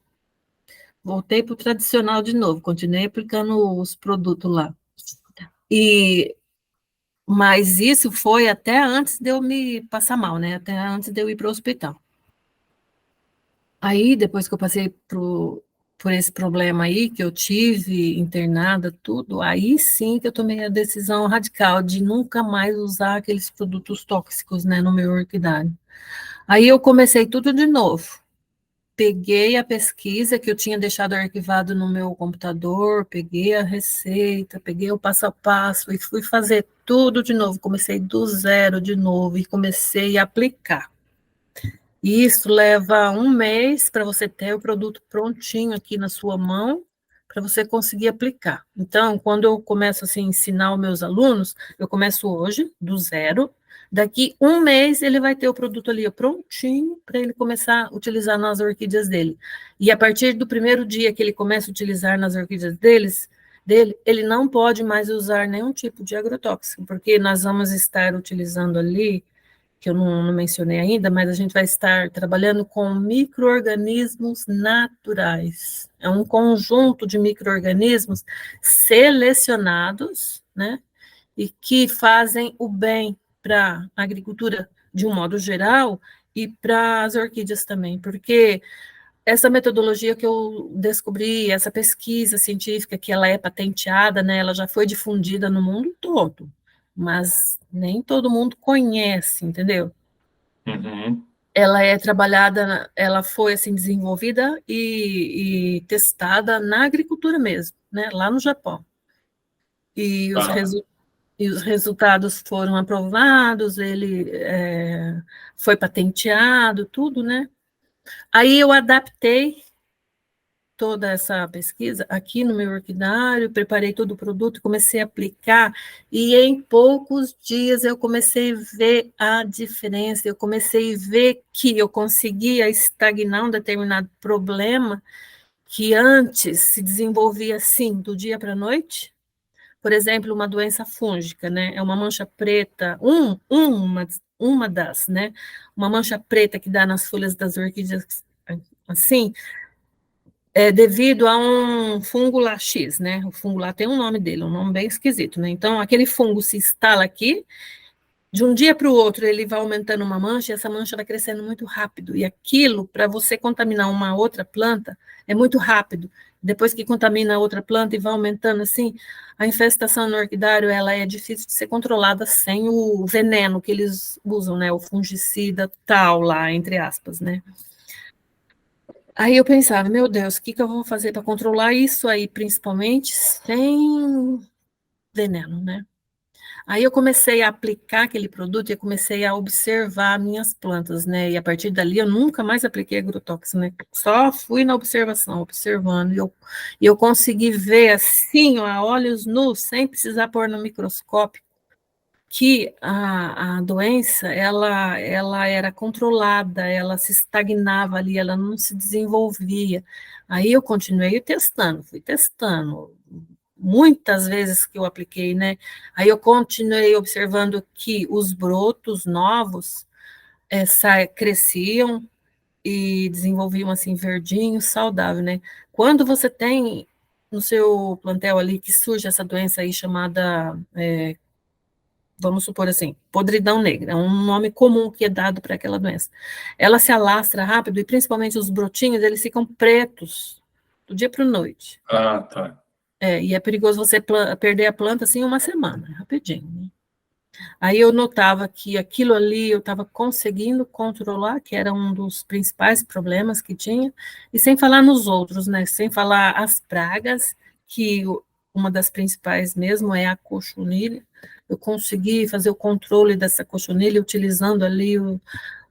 voltei para o tradicional de novo, continuei aplicando os produtos lá. Mas isso foi até antes de eu me passar mal, né? Até antes de eu ir para o hospital. Aí, depois que eu passei por esse problema aí, que eu tive internada, tudo, aí sim que eu tomei a decisão radical de nunca mais usar aqueles produtos tóxicos, né, no meu orquidário. Aí eu comecei tudo de novo. Peguei a pesquisa que eu tinha deixado arquivado no meu computador, peguei a receita, peguei o passo a passo e fui fazer tudo de novo. Comecei do zero de novo e comecei a aplicar. E isso leva um mês para você ter o produto prontinho aqui na sua mão, para você conseguir aplicar. Então, quando eu começo assim, a ensinar os meus alunos, eu começo hoje, do zero. Daqui um mês ele vai ter o produto ali prontinho para ele começar a utilizar nas orquídeas dele. E a partir do primeiro dia que ele começa a utilizar nas orquídeas dele, ele não pode mais usar nenhum tipo de agrotóxico, porque nós vamos estar utilizando ali, que eu não mencionei ainda, mas a gente vai estar trabalhando com micro-organismos naturais. É um conjunto de micro-organismos selecionados, né, e que fazem o bem para a agricultura de um modo geral e para as orquídeas também, porque essa metodologia que eu descobri, essa pesquisa científica, que ela é patenteada, né, ela já foi difundida no mundo todo, mas nem todo mundo conhece, entendeu? Uhum. Ela é trabalhada, ela foi assim desenvolvida e testada na agricultura mesmo, né, lá no Japão. E os, Tá. e os resultados foram aprovados, ele foi patenteado, tudo, né? Aí eu adaptei toda essa pesquisa aqui no meu orquidário, preparei todo o produto, comecei a aplicar, e em poucos dias eu comecei a ver a diferença, eu comecei a ver que eu conseguia estagnar um determinado problema que antes se desenvolvia assim, do dia para a noite. Por exemplo, uma doença fúngica, né? É uma mancha preta, uma das, né? Uma mancha preta que dá nas folhas das orquídeas, assim, devido a um fungo lá X, né? O fungo lá tem um nome dele, um nome bem esquisito, né? Então, aquele fungo se instala aqui, de um dia para o outro ele vai aumentando uma mancha, e essa mancha vai crescendo muito rápido. E aquilo, para você contaminar uma outra planta, é muito rápido. Depois que contamina a outra planta e vai aumentando assim, a infestação no orquidário, ela é difícil de ser controlada sem o veneno que eles usam, né? O fungicida tal lá, entre aspas, né? Aí eu pensava, meu Deus, o que que eu vou fazer para controlar isso aí, principalmente sem veneno, né? Aí eu comecei a aplicar aquele produto e eu comecei a observar minhas plantas, né? E a partir dali eu nunca mais apliquei agrotóxico, né? Só fui na observação, observando. E eu consegui ver assim, ó, a olhos nus, sem precisar pôr no microscópio, que a doença, ela era controlada, ela se estagnava ali, ela não se desenvolvia. Aí eu continuei testando, fui testando, muitas vezes que eu apliquei, né? Aí eu continuei observando que os brotos novos cresciam e desenvolviam assim verdinho, saudável, né? Quando você tem no seu plantel ali que surge essa doença aí chamada vamos supor assim, podridão negra, é um nome comum que é dado para aquela doença. Ela se alastra rápido e principalmente os brotinhos, eles ficam pretos do dia para a noite. Ah, tá. E é perigoso você perder a planta assim uma semana, rapidinho. Né? Aí eu notava que aquilo ali eu estava conseguindo controlar, que era um dos principais problemas que tinha, e sem falar nos outros, né? Sem falar as pragas, que uma das principais mesmo é a cochonilha. Eu consegui fazer o controle dessa cochonilha utilizando ali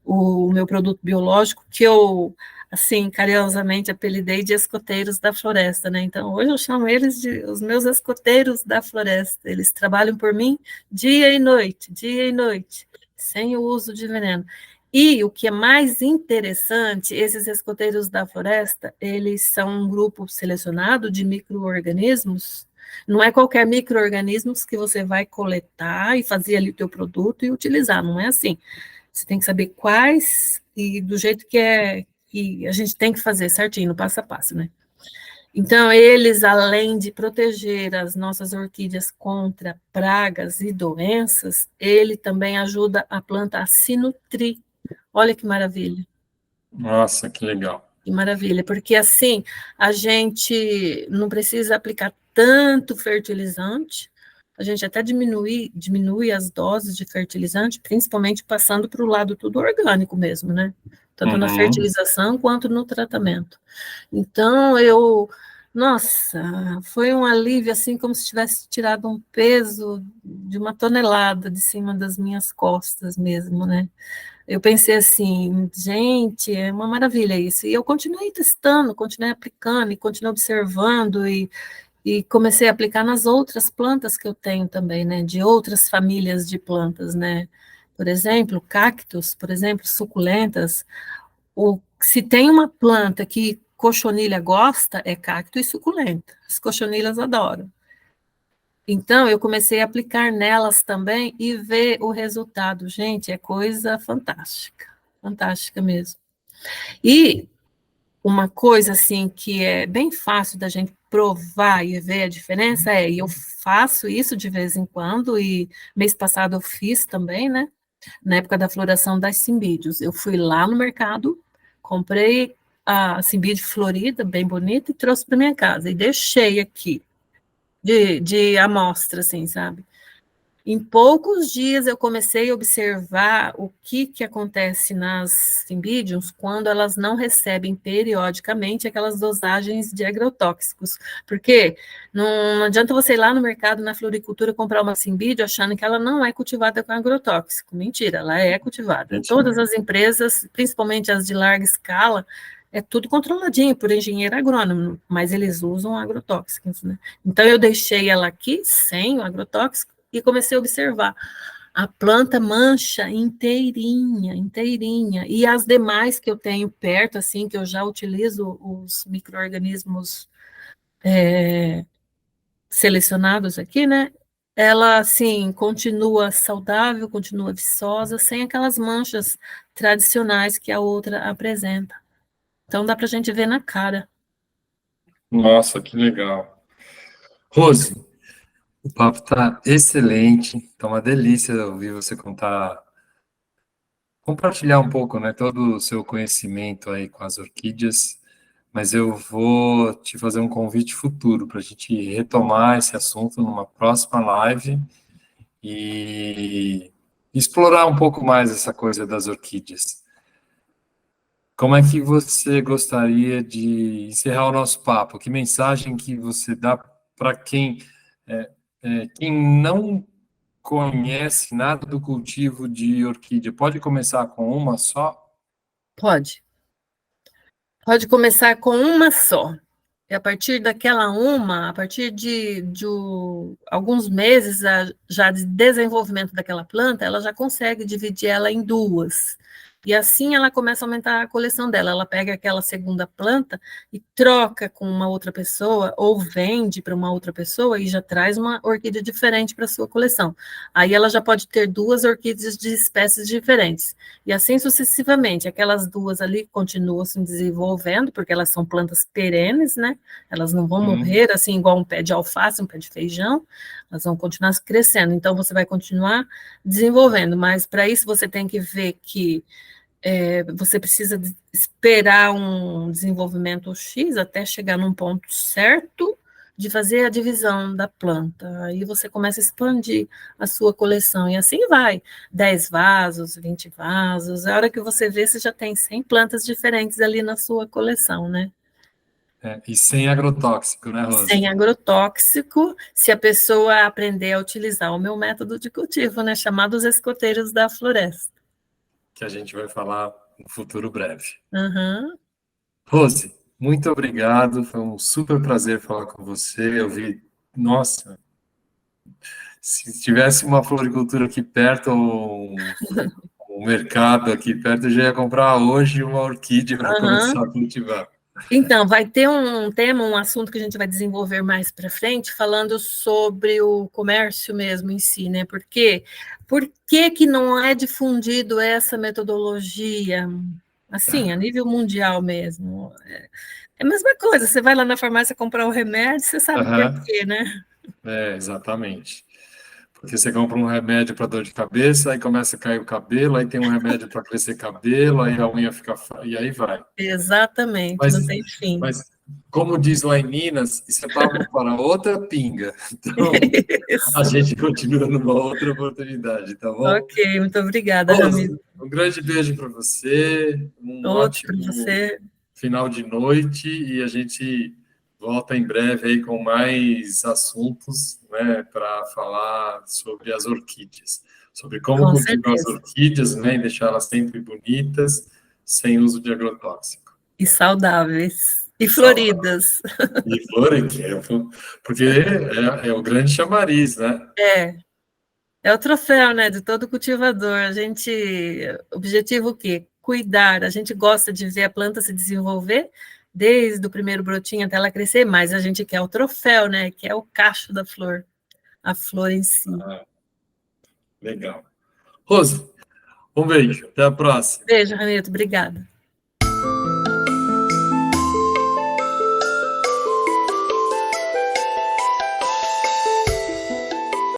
o meu produto biológico, que eu, assim, carinhosamente apelidei de escoteiros da floresta, né? Então, hoje eu chamo eles de os meus escoteiros da floresta. Eles trabalham por mim dia e noite, sem o uso de veneno. E o que é mais interessante, esses escoteiros da floresta, eles são um grupo selecionado de micro-organismos. Não é qualquer micro-organismo que você vai coletar e fazer ali o teu produto e utilizar, não é assim. Você tem que saber quais e do jeito que a gente tem que fazer certinho, no passo a passo, né? Então, eles, além de proteger as nossas orquídeas contra pragas e doenças, ele também ajuda a planta a se nutrir. Olha que maravilha. Nossa, que legal. Que maravilha, porque assim a gente não precisa aplicar tanto fertilizante, a gente até diminui as doses de fertilizante, principalmente passando para o lado tudo orgânico mesmo, né? Tanto na fertilização quanto no tratamento. Então, nossa, foi um alívio, assim, como se tivesse tirado um peso de uma tonelada de cima das minhas costas mesmo, né? Eu pensei assim, gente, é uma maravilha isso. E eu continuei testando, continuei aplicando e continuei observando e comecei a aplicar nas outras plantas que eu tenho também, né? De outras famílias de plantas, né? Por exemplo, cactos, por exemplo, suculentas. Se tem uma planta que cochonilha gosta, é cacto e suculenta. As cochonilhas adoram. Então, eu comecei a aplicar nelas também e ver o resultado. Gente, é coisa fantástica, fantástica mesmo. E uma coisa assim que é bem fácil da gente provar e ver a diferença e eu faço isso de vez em quando, e mês passado eu fiz também, né? Na época da floração das cimbídeos. Eu fui lá no mercado, comprei a cimbídeo florida, bem bonita, e trouxe para minha casa, e deixei aqui de amostra, assim, sabe? Em poucos dias eu comecei a observar o que acontece nas cimbídeos quando elas não recebem periodicamente aquelas dosagens de agrotóxicos. Porque não adianta você ir lá no mercado, na floricultura, comprar uma cimbídeo achando que ela não é cultivada com agrotóxico. Mentira, ela é cultivada. Todas as empresas, principalmente as de larga escala, é tudo controladinho por engenheiro agrônomo, mas eles usam agrotóxicos, né? Então eu deixei ela aqui sem o agrotóxico e comecei a observar. A planta mancha inteirinha, inteirinha. E as demais que eu tenho perto, assim, que eu já utilizo os micro-organismos selecionados aqui, né? Ela, assim, continua saudável, continua viçosa, sem aquelas manchas tradicionais que a outra apresenta. Então, dá para a gente ver na cara. Nossa, que legal. Rose, o papo está excelente, está uma delícia ouvir você compartilhar um pouco, né, todo o seu conhecimento aí com as orquídeas, mas eu vou te fazer um convite futuro para a gente retomar esse assunto numa próxima live e explorar um pouco mais essa coisa das orquídeas. Como é que você gostaria de encerrar o nosso papo? Que mensagem que você dá para quem não conhece nada do cultivo de orquídea? Pode começar com uma só? Pode. Pode começar com uma só. E a partir daquela uma, a partir de alguns meses já de desenvolvimento daquela planta, ela já consegue dividir ela em duas. E assim ela começa a aumentar a coleção dela. Ela pega aquela segunda planta e troca com uma outra pessoa, ou vende para uma outra pessoa e já traz uma orquídea diferente para a sua coleção. Aí ela já pode ter duas orquídeas de espécies diferentes. E assim sucessivamente, aquelas duas ali continuam se desenvolvendo, porque elas são plantas perenes, né? Elas não vão morrer assim, igual um pé de alface, um pé de feijão, elas vão continuar crescendo. Então, você vai continuar desenvolvendo, mas para isso você tem que ver que você precisa esperar um desenvolvimento X até chegar num ponto certo de fazer a divisão da planta. Aí você começa a expandir a sua coleção, e assim vai. 10 vasos, 20 vasos. A hora que você vê, você já tem 100 plantas diferentes ali na sua coleção, né? E sem agrotóxico, né, Rose? Sem agrotóxico, se a pessoa aprender a utilizar o meu método de cultivo, né? Chamado os escoteiros da floresta. Que a gente vai falar no futuro breve. Uhum. Rose, muito obrigado. Foi um super prazer falar com você. Eu vi, nossa, se tivesse uma floricultura aqui perto, um mercado aqui perto, eu já ia comprar hoje uma orquídea para começar a cultivar. Então, vai ter um tema, um assunto que a gente vai desenvolver mais para frente, falando sobre o comércio mesmo em si, né? Por que que não é difundido essa metodologia, assim, a nível mundial mesmo? É a mesma coisa, você vai lá na farmácia comprar o remédio, você sabe por Aham, quê, né? exatamente. Porque você compra um remédio para dor de cabeça, aí começa a cair o cabelo, aí tem um remédio para crescer cabelo, aí a unha fica. E aí vai. Exatamente, Mas, não tem fim. mas como diz lá em Minas, isso é papo para outra pinga. Então, a Isso. gente continua numa outra oportunidade, tá bom? Ok, muito obrigada, Rose, Ramiro. um grande beijo para você, um Outro para ótimo você, final de noite e a gente volta em breve aí com mais assuntos, né, para falar sobre as orquídeas, sobre como com cultivar as certeza. orquídeas, né, e deixá-las sempre bonitas, sem uso de agrotóxico. E saudáveis. E E saudável. floridas. E floritempo, porque é o grande chamariz, né? É, é o troféu, né, de todo cultivador. A gente, objetivo o quê? Cuidar. A gente gosta de ver a planta se desenvolver desde o primeiro brotinho até ela crescer, mas a gente quer o troféu, né, que é o cacho da flor, a flor em si. Ah, legal. Rose, um beijo, até a próxima. Beijo, Ramiro, obrigada.